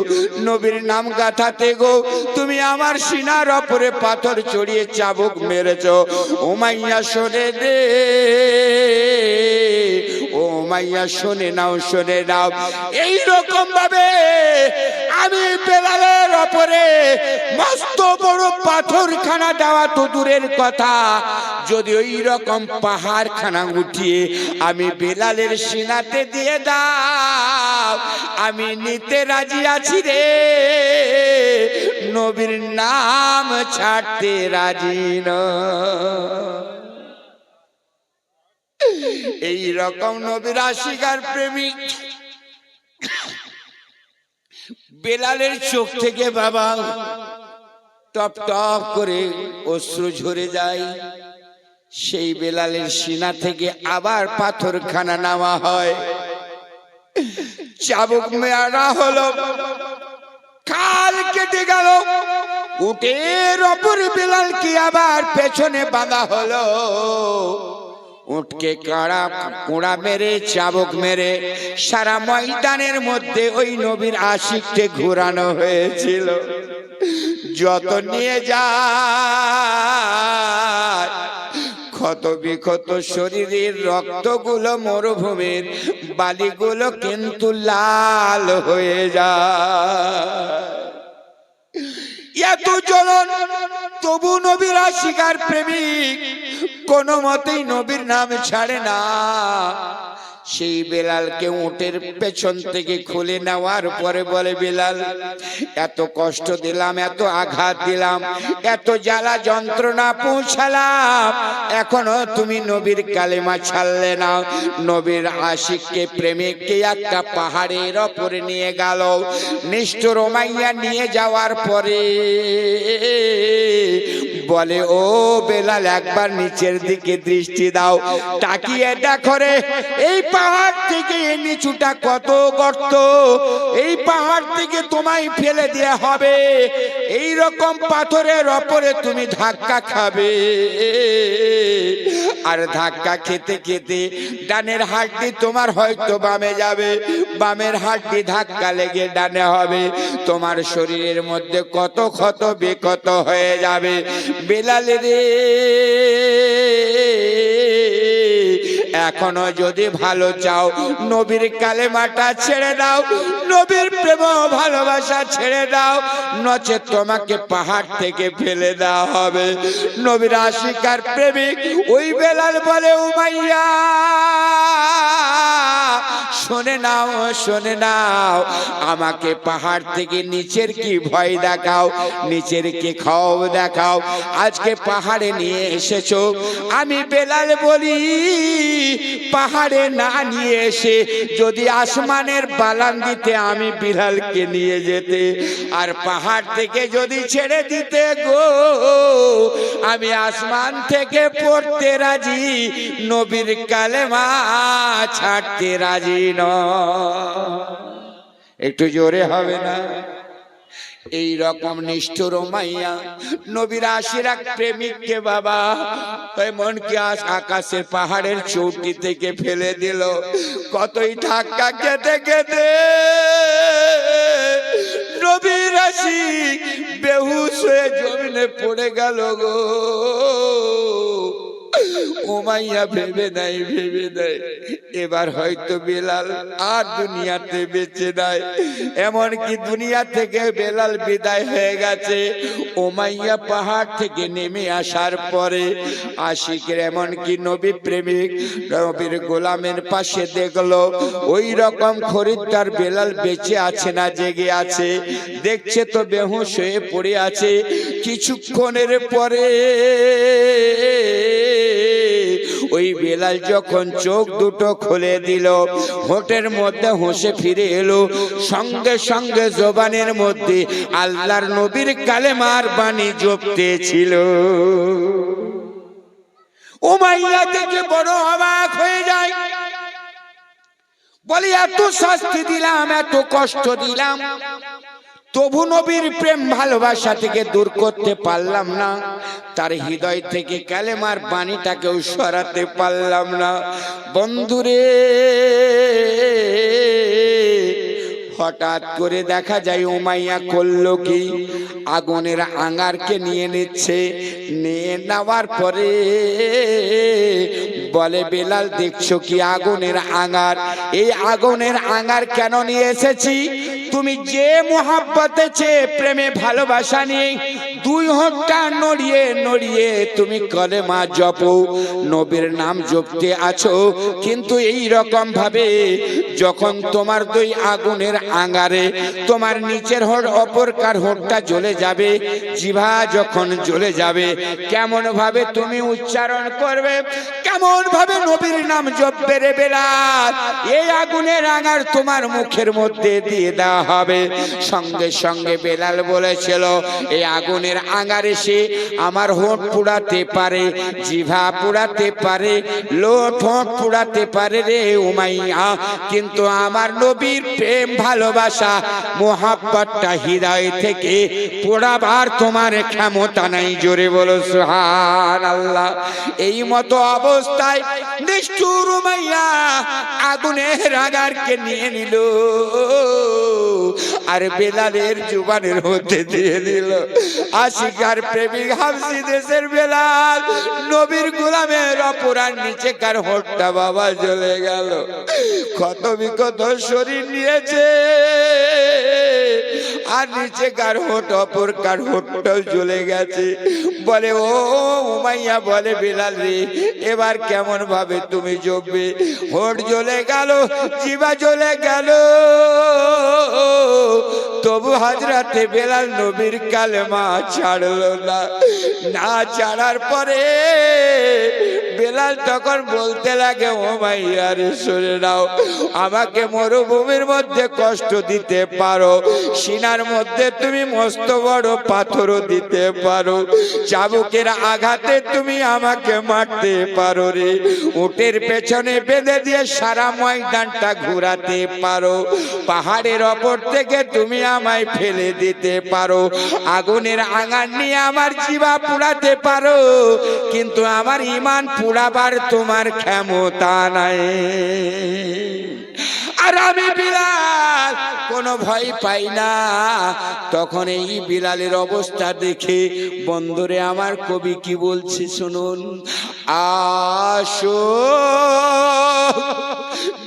নবীর নাম গাথাতে গো তুমি আমার সিনার ওপরে পাথর চড়িয়ে চাবুক মেরেছো। উমাইয়া শোনে দে, ও মাইয়া শোনে নাও, শোনে নাও। এই রকম ভাবে আমি বেলালের ওপরে মস্ত বড় পাথরখানা দেওয়া তো দূরের কথা, যদি ওই রকম পাহাড় খানা উঠিয়ে আমি বেলালের সিনাতে দিয়ে দাও, আমি নিতে রাজি আছি রে, নবীর নাম ছাড়তে রাজি নয়। এই রকম নবীর আশিক আর প্রেমিক বেলালের চোখ থেকে বাবা টপ টপ করে অশ্রু ঝরে যায়। সেই বেলালের সিনা থেকে আবার পাথরখানা নেওয়া হয়, চাবুক মেরা হলো, কাল কেটে গেল, উটের ওপর বেলালকে আবার পেছনে বাঁধা হলো। উটকে কোড়া মেরে চাবুক মেরে সারা ময়দানের মধ্যে ওই নবীর আশিককে ঘোরানো হয়েছিল। যত নিয়ে যায় ক্ষত বিক্ষত শরীরের রক্তগুলো মরুভূমির বালিগুলো কিন্তু লাল হয়ে যায়। এত জ্বলন, তবু নবীর আশিক আর প্রেমিক কোনো মতেই নবীর নাম ছাড়ে না। সেই বেলালকে উটের পেছন থেকে খুলে নেওয়ার পরে বলে, বেলাল, এত কষ্ট দিলাম, এত আঘাত দিলাম, এত জ্বালা যন্ত্রণা পৌঁছালাম, এখনো তুমি নবীর কালেমা ছাড়লে না। নবীর আশিককে প্রেমিককে একটা পাহাড়ের ওপরে নিয়ে গেল। নিষ্ঠুর উমাইয়া নিয়ে যাওয়ার পরে বলে ও বেলাল একবার নিচের দিকে দৃষ্টি দাও, তাকিয়ে দেখো রে এই পাহাড় থেকে নিচুটা কত গর্ত, এই পাহাড় থেকে তোমায় ফেলে দেয়া হবে, এই রকম পাথরের ওপরে তুমি ধাক্কা খাবে, আর ধাক্কা খেতে খেতে ডানের হাড্ডি তোমার হয়তো বামে যাবে, বামের হাড্ডি ধাক্কা লেগে ডানে হবে, তোমার শরীরের মধ্যে কত ক্ষত বিক্ষত হয়ে যাবে। বেলাল রে এখনো যদি ভালো চাও নবীর কালেমাটা ছেড়ে দাও, নবীর প্রেম ভালোবাসা ছেড়ে দাও, নচেত তোমাকে পাহাড় থেকে ফেলে দেওয়া হবে। নবীর আশিক আর প্রেমিক ওই বেলাল বলে উমাইয়া শুনে নাও, শুনে নাও, আমাকে পাহাড় থেকে নিচের কি ভয় দেখাও, নিচের কি খব দেখাও, আজকে পাহাড়ে নিয়ে এসেছো। আমি বেলাল বলি পাহাড়ে না নিয়ে এসে যদি আসমানের বালান্দিতে আমি বিলালকে নিয়ে যেতে, আর পাহাড় থেকে যদি ছেড়ে দিতে গো, আমি আসমান থেকে পড়তে রাজি, নবীর কালেমা ছাড়তে রাজি ন। একটু জোরে হবে না? এই রকম নিষ্ঠুর মাইয়া নবীর আশিরাক প্রেমিককে বাবা এমনকি আকাশের পাহাড়ের চৌকি থেকে ফেলে দিল। কতই ধাক্কা খেতে খেতে নবীর আশিক বেহুশ হয়ে জমিনে পড়ে গেল গো। উমাইয়া ভেবে নাই, ভেবে নাই এবার হয়তো বেলাল আর দুনিয়াতে বেঁচে নাই, এমনকি দুনিয়া থেকে বেলাল বিদায় হয়ে গেছে। উমাইয়া পাহাড় থেকে নেমে আসার পরে আশিকের এমনকি নবী প্রেমিক নবীর গোলামের পাশে দেখলো ওই রকম খরিদ্দার বেলাল বেঁচে আছে না জেগে আছে, দেখছে তো বেহুশ হয়ে পড়ে আছে। কিছুক্ষণের পরে ওই বেলাল যখন চোখ দুটো খুলে দিল, হোটের মধ্যে হোসে ফিরে এলো, সঙ্গে সঙ্গে জবানের মধ্যে আল্লাহর নবীর কালেমার বাণী জপতেছিল। উমাইয়া থেকে বড় অবাক হয়ে যায়, বলি এত শাস্তি দিলাম, এত কষ্ট দিলাম, তবু নবীর প্রেম ভালোবাসা থেকে দূর করতে পারলাম না, তার হৃদয় থেকে কালেমার বাণীটাকেও সরাতে পারলাম না। বন্ধুরে হঠাৎ করে দেখা যায় উমাইয়া করলো কি, আগুনের আঙ্গারকে নিয়ে নিচ্ছে, নিয়ে নেওয়ার পরে বলে বেলাল দেখছো কি আগুনের আঙ্গার, এই আগুনের আঙ্গার কেন নিয়ে এসেছি, তুমি যে মোহাব্বতে চেয়ে প্রেমে ভালোবাসা নিয়ে দুই হাতটা নড়িয়ে নড়িয়ে তুমি কলেমা জপো, নবীর নাম জপতে আছো, কিন্তু এই রকম ভাবে যখন তোমার দুই আগুনের আঙ্গারে তোমার নিচের হোট অপরকার হোটটা জ্বলে যাবে, জিভা যখন জ্বলে যাবে, কেমন ভাবে তুমি উচ্চারণ করবে, কেমন ভাবে নবীর নাম জপবে রে বেলাল, এই আগুনের আঙ্গার তোমার মুখের মধ্যে দিয়ে দেওয়া হবে। সঙ্গে সঙ্গে বেলাল বলেছিল এই আগুনের আঙ্গারে সে আমার হোঁট পুড়াতে পারে, জিভা পুড়াতে পারে, লোট হোঁট পুড়াতে পারে রে উমাইয়া, কিন্তু আমার নবীর প্রেম ভালোবাসা মোহাব্বতটা হৃদয় থেকে পোড়াবার তোমার ক্ষমতা নাই। জোরে বলো সুবহানাল্লাহ। এই মতো অবস্থায় নিষ্ঠুর উমাইয়া আগুনের আঙ্গারকে নিয়ে নিল আর বেলালের জুবানের মধ্যে দিয়ে দিল। আশিকার প্রেমিক হাবশি দেশের বেলাল নবীর গোলামের অপরাণ নিচে কার হোঁটটা বাবা জ্বলে গেল, ক্ষত বিক্ষত শরীর নিয়েছে, আর নিচে কার হোঁট অপর কার হোঁটটাও জ্বলে গেছে। বলে ও উমাইয়া বলে বেলাল রে এবার কেমন ভাবে তুমি জপবে, হোঁট জ্বলে গেল, জিভা জ্বলে গেল, তবু হাজরাতে বেলাল নবীর কালেমা ছাড়লো না। না ছাড়ার পরে বেলাল তখন বলতে লাগে, ও মাইয়া রে শুনে নাও, আমাকে মরুভূমির মধ্যে কষ্ট দিতে পারো, সিনার মধ্যে তুমি মস্ত বড় পাথরও দিতে পারো, চাবুকের আঘাতে তুমি আমাকে মারতে পারো রে, উটের পেছনে বেঁধে দিয়ে সারা ময়দানটা ঘোরাতে পারো, পাহাড়ের ওপর থেকে তুমি আমায় ফেলে দিতে পারো, আগুনের আঙার নিয়ে আমার জিভা পুড়াতে পারো, কিন্তু আমার ঈমান পুড়াবার তোমার ক্ষমতা নাই। আর আমি বিলাল কোনো ভয় পাই না। তখন এই বিলালের অবস্থা দেখে বন্ধুরে আমার কবি কি বলছে শুনুন, আসো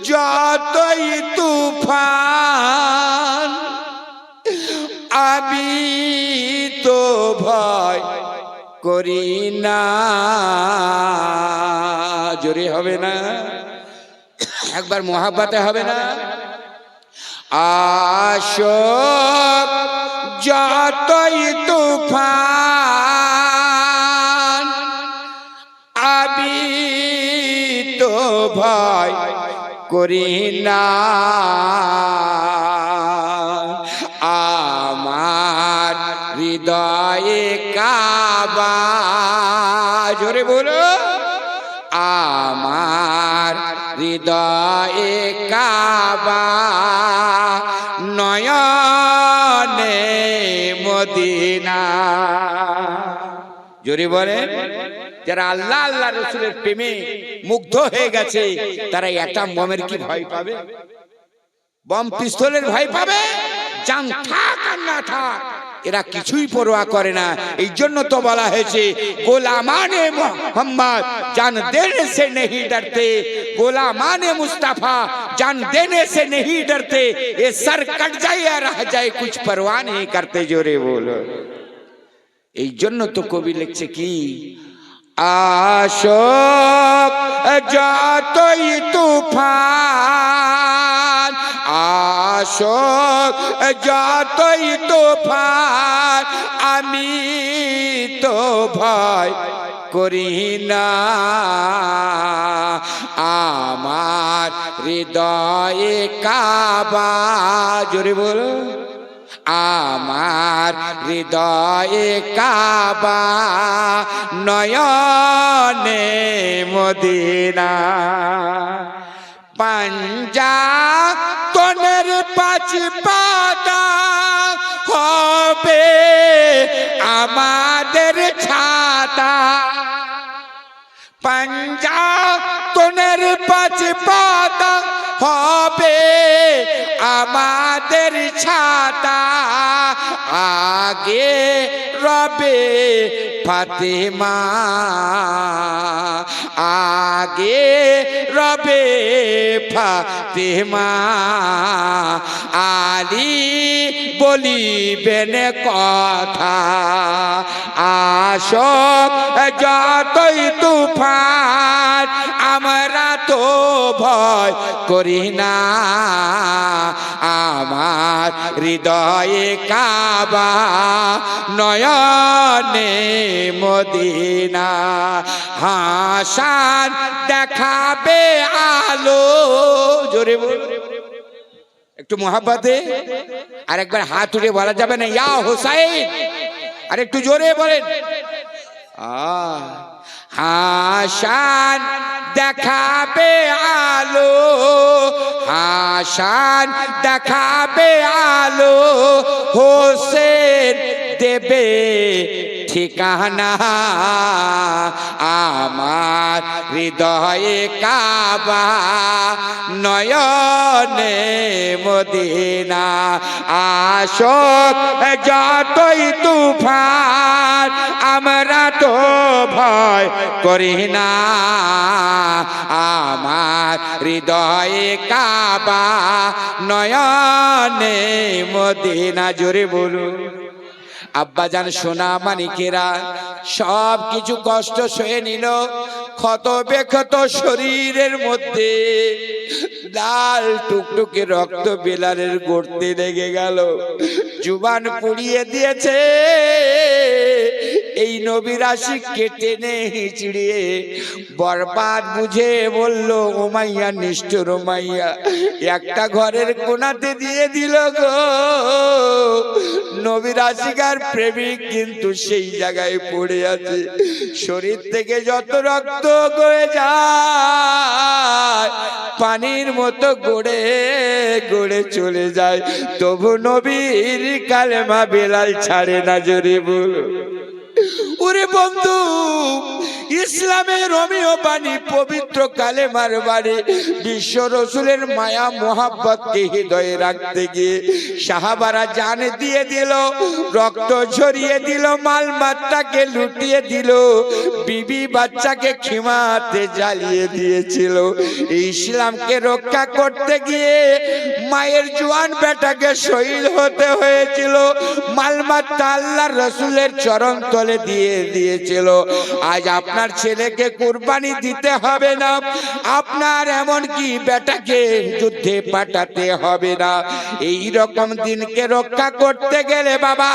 যতই তুফান আমি তো ভয় করি না। জোরে হবে না, একবার মোহাব্বতে হবে না। আসো যতই তুফান আমি তো ভয় করি না, আমার হৃদয়ে কাবা, জোরে বলো, আমার হৃদয়ে কাবা, নয়নে মদিনা। জোরে বলেন, যারা আল্লাহ আল্লাহ রসুলের প্রেমে মুগ্ধ হয়ে গেছে তারা অ্যাটম বোমের কি ভয় পাবে? বম পিস্তলের ভয় পাবে? জান থাক আর না থাক, এরা কিছুই পরোয়া করে না। এই জন্য তো বলা হয়েছে, গোলামানে মোহাম্মদ জান দেনে সে नहीं डरते, গোলামানে মুস্তাফা জান দেনে से नहीं डरते, ये सर कट जाए या रह जाए कुछ परवाह नहीं करते। জোরে বলো। এই জন্য তো কবি লিখছে কি, আসো যতই তুফান, আসো যতই তুফান আমি তো ভয় করি না, আমার হৃদয়ে কাবা। জোরে বলো, আমার হৃদয়ে কাবা, নয়নে মদিনা। পাঞ্জাতনের পাঁচ পাতা হবে আমাদের ছাতা, পাঞ্জাতনের পাঁচ পাতা হবে আমাদের ছাতা, আগে রবে ফাতেমা, আগে রবে ফাতেমা, আলী বলিবেন কথা, আসো যতই তুফান আমরা তো ভয় করি না, আমার হৃদয়ে কাবা, নয়নে মদিনা। হাসান দেখাবে আলো, জোরে বল, একটু মোহাব্বতে আর একবার হাত উঠে বলা যাবে না, ইয়া হোসাইন, আর একটু জোরে বলেন। হাসান দেখাবে আলো, হাসান দেখাবে আলো, হোসেন দেবে ঠিকানা, আমার হৃদয়ে কাবা, নয়নে মদিনা। আসো যতই তুফান আমরা তো ভয় করি না, আমার হৃদয়ে কাবা, নয়নে মদিনা। জোরে বলুন। আব্বাজান সোনা মানিকেরা সব কিছু কষ্ট সয়ে নিল, ক্ষত বেক্ষত শরীরের মধ্যে লাল টুকটুকে রক্ত বেলালের গড়তে লেগে গেল, জুবান পুড়িয়ে দিয়েছে, এই নবীর আশিক কেটে নে হিচড়িয়ে বরবাদ বুঝে বলল উমাইয়া নিষ্ঠুর উমাইয়া একটা ঘরের কোণাতে দিয়ে দিল গো। নবীর আশিকার প্রেমিক কিন্তু সেই জায়গায় পড়ে আছে, শরীর থেকে যত রক্ত বয়ে যায় পানির মতো গড়ে গড়ে চলে যায়, তবু নবীর কালেমা বেলাল ছাড়ে না। জোরে বল ওরে বন্ধু, ইসলামের রোমিও বাণী পবিত্র কালেমার বাণী বিশ্ব রসুলের মায়া মোহাব্বতকে হৃদয়ে রাখতে গিয়ে সাহাবারা জান দিয়ে দিল, রক্ত ঝরিয়ে দিল, মাল মাত্রাকে লুটিয়ে দিল, বিবি বাচ্চাকে খিমাতে জ্বালিয়ে দিয়েছিল। ইসলামকে রক্ষা করতে গিয়ে মায়ের জোয়ান বেটাকে শহীদ হতে হয়েছিল, মাল মাত্রা আল্লাহর রসুলের চরণ তলে দিয়ে দিয়েছিল। আজ আপনার ছেলেকে কুরবানি দিতে হবে না, আপনার এমন কি বেটাকে যুদ্ধে পাঠাতে হবে না। এই রকম দিনকে রক্ষা করতে গেলে বাবা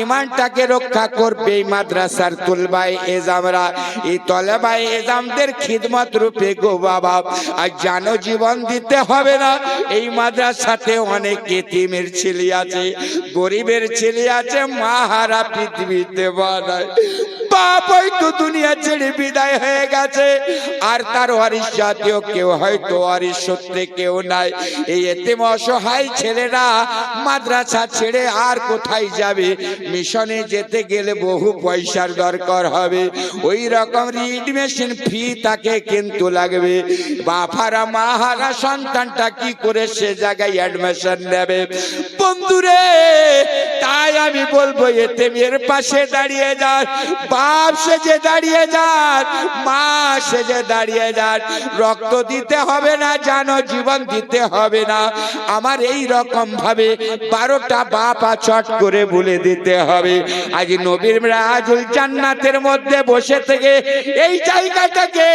ইমানটাকে রক্ষা করবে এই মাদ্রাসার তুলবায় এজামরা, এই তলেবায় এজামদের খিদমত রূপে গো বাবা। আর জানো জীবন দিতে হবে না, এই মাদ্রাসাতে অনেক এতিমের ছেলে আছে, গরিবের ছেলে আছে, মা হারা পৃথিবীতে বানায়, বাপ হয়তো দুনিয়া ছেড়ে বিদায় হয়ে গেছে, আর তার ওয়ারিশ জাতীয় কেউ হয়তো ওয়ারিশ সূত্রে কেউ নাই। এই এতিম অসহায় ছেলেরা মাদ্রাসা ছেড়ে আর কোথায় যাবে? মিশনে যেতে গেলে বহু পয়সার দরকার হবে, ওই রকম রিড মেশিন ফি তাকে কিন্তু লাগবে। বাপারা মাহারা সন্তানটা কি করে সে জায়গায় অ্যাডমিশন নেবে? বন্ধুরে, তাই আমি বলবো এতিমের পাশে দাঁড়িয়ে যান, বাপ সেজে দাঁড়িয়ে যান, মা সেজে দাঁড়িয়ে যান। রক্ত দিতে হবে না, জানো জীবন দিতে হবে না। আমার এই রকম ভাবে 12টা বাপ চট করে বলে দিতে হবে। আজ নবীর রাজুল জান্নাতের মধ্যে বসে থেকে এই জায়গাটাকে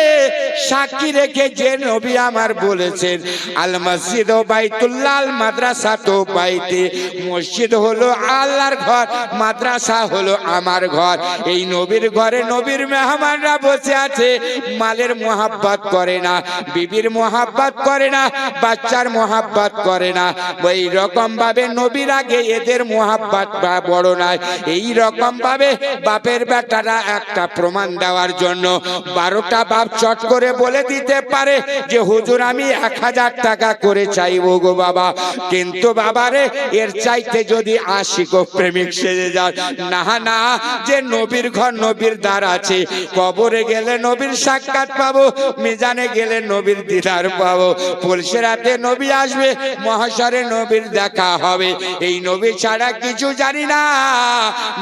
সাক্ষী রেখে যে নবী আমার বলেছেন আল মসজিদ ও বাইতুল্লাহ আল মাদ্রাসা তো বাইতে, মসজিদ হলো আল্লাহর ঘর, মাদ্রাসা হলো আমার ঘর। এই নবীর ঘরে নবীর মেহমানরা বসে আছে, মালের মোহাব্বত করে না, বিবির মোহাব্বত করে না, বাচ্চার মোহাব্বত করে না। ওই রকম ভাবে নবীর আগে এদের মোহাব্বত বড় নাই। এই রকম ভাবে বাপের বেটারা একটা প্রমাণ দেওয়ার জন্য 12টা বাপ চট করে বলে দিতে পারে যে হুজুর আমি 1000 টাকা করে চাইবো গো বাবা, কিন্তু বাবারে এর চাইতে যদি আশিক ও প্রেমিক সেজে যায়, না না, যে নবীর ঘর নবীর দ্বার আছে, কবরে গেলে নবীর সাক্ষাৎ পাবো, মিজানে গেলে নবীর দিদার পাবো, পুলসিরাতে নবী আসবে, মহাশরে নবীর দেখা হবে। এই নবী ছাড়া কিছু জানি না,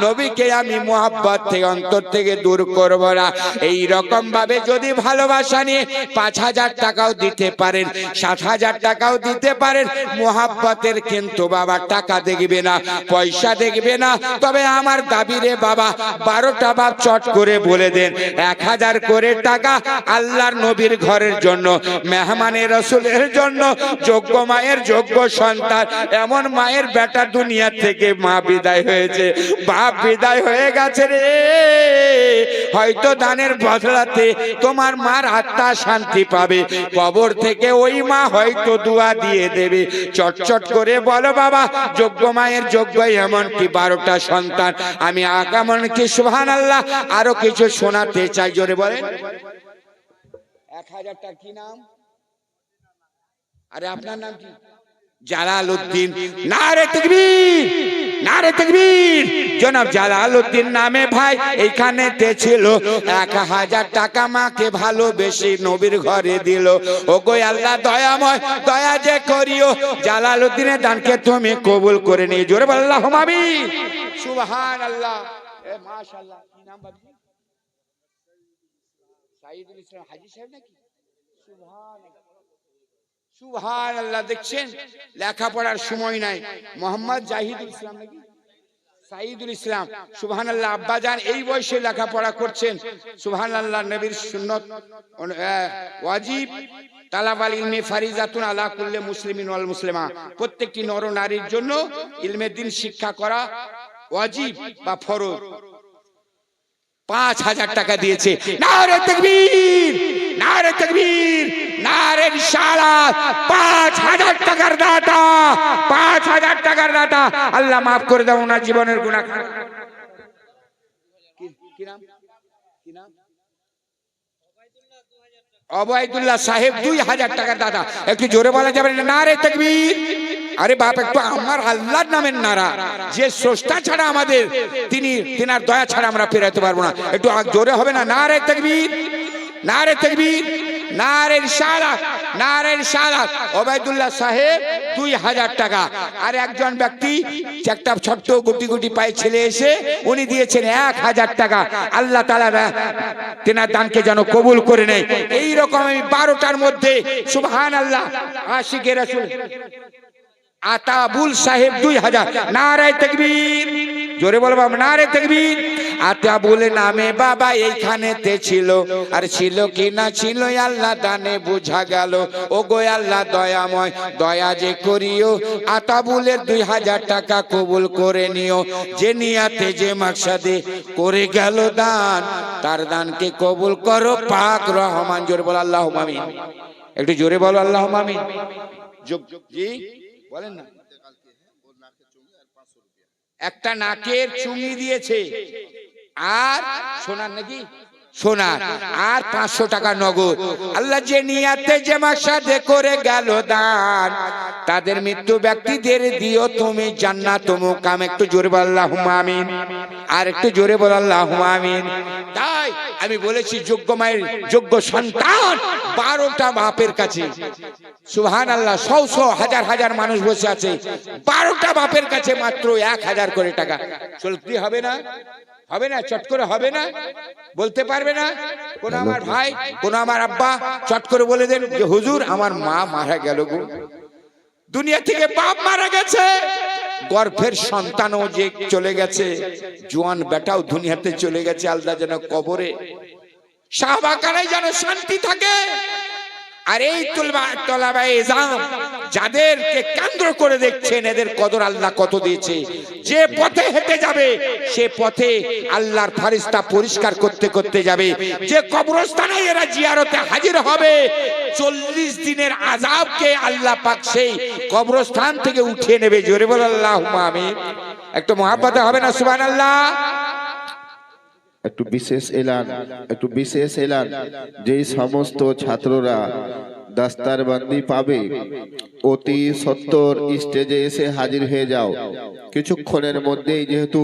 নবীকে আমি মোহাব্বত থেকে অন্তর থেকে দূর করব না। এই রকম ভাবে যদি ভালোবাসা নিয়ে 5000 টাকাও দিতে পারেন, 7000 টাকাও দিতে পারেন, মোহাব্বতের কিন্তু বাবা টাকা দেখবে না, পয়সা দেখবে না। তবে আমার দাবি রে বাবা, 12টা বাপ চট করে বলে দেন 1000 করে টাকা আল্লাহর নবীর ঘরের জন্য, মেহমানের রাসূলের জন্য, যোগ্য মায়ের যোগ্য সন্তান, এমন মায়ের বেটা দুনিয়া থেকে মা বিদায় হয়েছে, বাপ বিদায় হয়ে গেছে রে, হয়তো দানের বদলাতে তোমার মার আত্মা শান্তি পাবে, কবর থেকে ওই মা হয়তো দোয়া দিয়ে দেবে। চটচট করে বলো বাবা, যোগ্য মায়ের যোগ্য এমন কি 12টা সন্তান আমি আগামন কি সুবহানাল্লাহ আরো কিছু শোনাতে চাই, জোরে বলেন। 1000 টাকা কি নাম? আরে আপনার নাম কি? জালালউদ্দিন। নারে তাকবীর, নারে তাকবীর। জনাব জালালউদ্দিন নামে ভাই এইখানেতে ছিল, 1000 টাকা মাকে ভালোবেসে নবীর ঘরে দিল। ও গো আল্লাহ দয়াময়, দয়া যে করিও, জালালউদ্দিনের দানকে তুমি কবুল করে নিও। জোরে বল আল্লাহুম্মা আমিন। সুবহানাল্লাহ। এ মাশাআল্লাহ। কি নাম বাবা? সাইদুল ইসলাম হাজী সাহেব নাকি? সুবহানাল্লাহ, সুবহানাল্লাহ। দেখছেন লেখাপড়ার সময় নাই, মোহাম্মদ জাহিদুল ইসলাম নাকি সাইদুল ইসলাম। সুবহানাল্লাহ, আব্বাজান এই বয়সে লেখাপড়া করছেন। সুবহানাল্লাহ। নবীর সুন্নাত ওয়াজিব, তালাবাল ইলমি ফারিজাতুন আলা কুল্লি মুসলিমিন ওয়াল মুসলিমা, প্রত্যেকটি নর নারীর জন্য ইলমে দ্বীন শিক্ষা করা ওয়াজিব বা ফরজ। 5,000 টাকা দিয়েছে। নারে তাকবীর, নারে তাকবীর, নারে রিসালাত। 5,000 টাকার দাতা, 5,000 টাকার দাতা। আল্লাহ মাফ করে দাও ওনার জীবনের গুনাহ। কি নাম? কি নাম? অবৈদুল্লাহ সাহেব 2,000 টাকার দাদা। একটু জোরে বলা যাবে না? নারে তাকবীর। আরে বাপ, একটু আমার আল্লাহর নামের নারা। যে স্রষ্টা ছাড়া আমাদের, তিনার দয়া ছাড়া আমরা পেরাতে পারবো না। একটু জোরে হবে না? নারে তাকবীর, নারে তাকবীর, নারে রিসালাত, নারে রিসালাত। অবৈদুল্লাহ সাহেব 2,000 টাকা। আর একজন ব্যক্তি, একটা ছোট্ট গুটি গুটি পায়ে ছেলে এসে উনি দিয়েছেন 1,000 টাকা। আল্লাহ তাআলা তেনার দানকে যেন কবুল করে নেয়। এইরকম আমি 12টার মধ্যে সুবহানাল্লাহ আশিকে রাসূল আতাবুল সাহেব 2,000। নারে তাকবীর, জোরে বলবো নারে তাকবীর। আতাবুল নামে বাবা এইখানেতে ছিল, আর ছিল কি না ছিল আল্লাহ দানে বুঝা গেল। ও গো আল্লাহ দয়াময়, দয়া যে করিও। আতাবুলের 2,000 টাকা কবুল করে নিও। যে নিয়াতে যে মাকসাদে করে গেল দান, তার দানকে কবুল করো পাক রহমান। জোরে বল আল্লাহুম্মা আমিন। একটু জোরে বলো আল্লাহুম্মা আমিন। জি বলেন না। একটা নাকের চুমনি দিয়েছে, আর সোনার নাকি সোনার, আর 500 টাকা নগদ। আল্লাহ যে নিয়াতে যে মাকসাদে করে গেল দান, তাদের মৃত্যু ব্যক্তিদের দিও তুমি জান্নাত মুকাম। একটু জোরে বল আল্লাহুম্মা আমিন। আর একটু জোরে বল আল্লাহুম্মা আমিন। তাই আমি বলেছি, যোগ্য মায়ের যোগ্য সন্তান 12টা বাপের কাছে। সুবহানাল্লাহ, শো হাজার হাজার মানুষ বসে আছে, 12টা বাপের কাছে মাত্র 1,000 করে টাকা। চলতি হবে না? হবে না? চট করে হবে না? বলতে পারবে না? কোন আমার ভাই, কোন আমার আব্বা চট করে বলে দেন যে হুজুর আমার মা মারা গেল গো, দুনিয়া থেকে বাপ মারা গেছে, গর্ভের সন্তানও যে চলে গেছে, জোয়ান বেটাও দুনিয়াতে চলে গেছে, আল্লাহ যেন কবরে সাহাবাকারাই যেন শান্তি থাকে। আর এই তোলাবায়ে ইলজাম যাদেরকে কেন্দ্র করে দেখছেন, এদের কদর আল্লাহ কত দিয়েছে। যে পথে হেঁটে যাবে সে পথে আল্লাহর ফেরেশতা পরিষ্কার করতে করতে যাবে। যে কবরস্থানে এরা জিয়ারতে হাজির হবে, 40 দিনের আযাবকে আল্লাহ পাক সেই কবরস্থান থেকে উঠিয়ে নেবে। জোরে বল আল্লাহুম্মা আমিন। একটু মহব্বতে হবে না সুবহানাল্লাহ? একটু বিশেষ এলান, যেই সমস্ত ছাত্ররা দাস্তারবন্দি পাবে অতি সত্বর স্টেজে এসে হাজির হয়ে যাও। কিছুক্ষণের মধ্যেই যেহেতু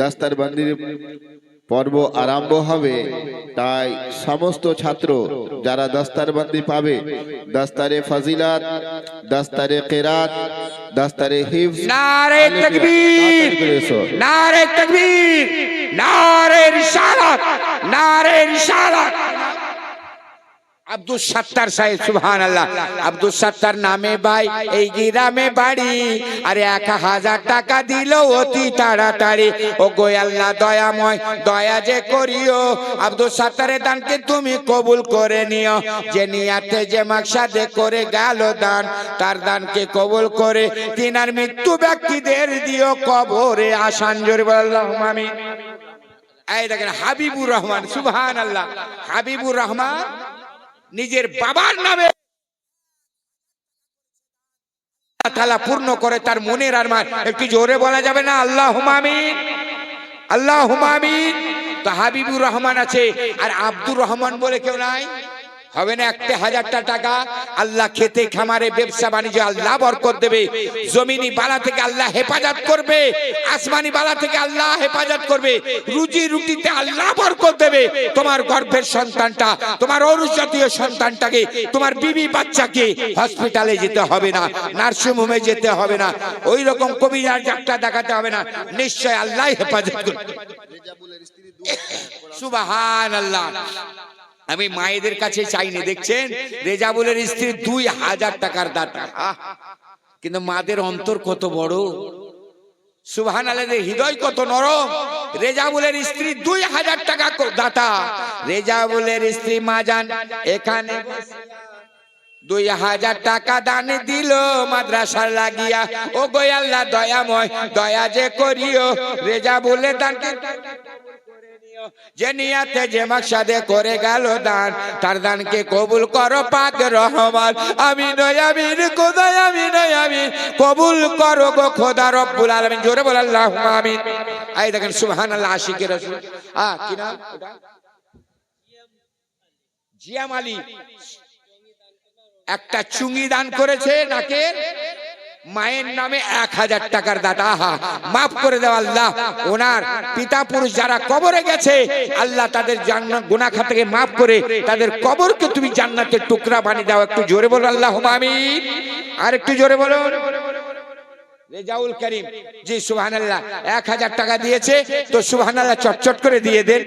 দাস্তারবন্দির পর্ব আরম্ভ হবে, তাই সমস্ত ছাত্র যারা দাস্তারবন্দি পাবে, দাস্তারে ফাজিলাত, দাস্তারে কিরাত, দাস্তারে হিফজ, নারে তাকবীর, নারে তাকবীর, নারে রিসালাত, নারে রিসালাত। আব্দুল সত্তার সাহেব, সুবহানাল্লাহ। আব্দুল সত্তার নামে ভাই এই গ্রামে বাড়ি, আরে 1,000 টাকা দিল অতি তাড়াতাড়ি। ও গো আল্লাহ দয়াময়, দয়া যে করিও। আব্দুল সত্তারের দানকে তুমি কবুল করে নিও। যে নিয়াতে যে মাকসাদে করে গেল দান, তার দানকে কবুল করে তিনার মৃত্যু ব্যক্তিদের দিও কবরে আসান। জোরে বল আল্লাহুম্মা আমিন। এই দেখেন হাবিবুর রহমান, সুবহানাল্লাহ। হাবিবুর রহমান নিজের বাবার নামে আল্লাহ তাআলা পূর্ণ করে তার মনের আরমান। একটু জোরে বলা যাবে না আল্লাহুম্মা আমিন, আল্লাহুম্মা আমিন? তো হাবিবুর রহমান আছে, আর আব্দুর রহমান বলে কেউ নাই। হবে না? 1,000 টাকা আল্লাহ খেতে খামারে ব্যবসা বাণিজ্য আল্লাহ বরকত দেবে। জমিনি বালা থেকে আল্লাহ হেফাজত করবে, আসমানি বালা থেকে আল্লাহ হেফাজত করবে। রুজি রুটিতে আল্লাহ বরকত দেবে। তোমার গর্ভের সন্তানটা, তোমার অরুজাতীয় সন্তানটাকে, তোমার বিবি বাচ্চাকে হসপিটালে যেতে হবে না, নার্সিং হোমে যেতে হবে না, ওই রকম কবিরাজ ডাক্তার দেখাতে হবে না। নিশ্চয় আল্লাহ হেফাজত করবে। সুবহানাল্লাহ। আমি মায়েদের কাছে চাইনি, দেখছেন রেজাবুলের স্ত্রী 2,000 টাকার দাতা, কিন্তু মাদের অন্তর কত বড়, সুবহানাল্লাহ, হৃদয় কত নরম। রেজাবুলের স্ত্রী 2,000 টাকা দাতা। রেজাবুলের স্ত্রী মা জান এখানে 2,000 টাকা দান দিল মাদ্রাসা লাগিয়া। ও গো আল্লাহ দয়াময়, দয়া যে করিও। রেজাবুলের দানকে যে নিয়াতে যে মাকসাদে করে গেল দান, তার দানকে কবুল করো পাক রহমান। আমিন আমিন খোদা, আমিন আমিন কবুল করো গো খোদা রব্বুল আলামিন। জোরে বল আল্লাহুম্মা আমিন। এই দেখেন সুবহানাল্লাহ, আশিকের রাসূল। কি নাম ওটা? জিয়াম আলী একটা চুঙ্গি দান করেছে নাকের, মায়ের নামে 1000 টাকার দাতা। মাফ করে দাও আল্লাহ, ওনার পিতা পুরুষ যারা কবরে গেছে আল্লাহ তাদের গুনাহ খাতাকে মাফ করে তাদের কবরকে তুমি জান্নাতের টুকরা বানিয়ে দাও। একটু জোরে বলো আল্লাহুম্মা আমিন। আর একটু জোরে বলো। রেজাউল করিম জি সুবহানাল্লাহ 1000 টাকা দিয়েছে, তো সুবহানাল্লাহ চটচট করে দিয়ে দেন।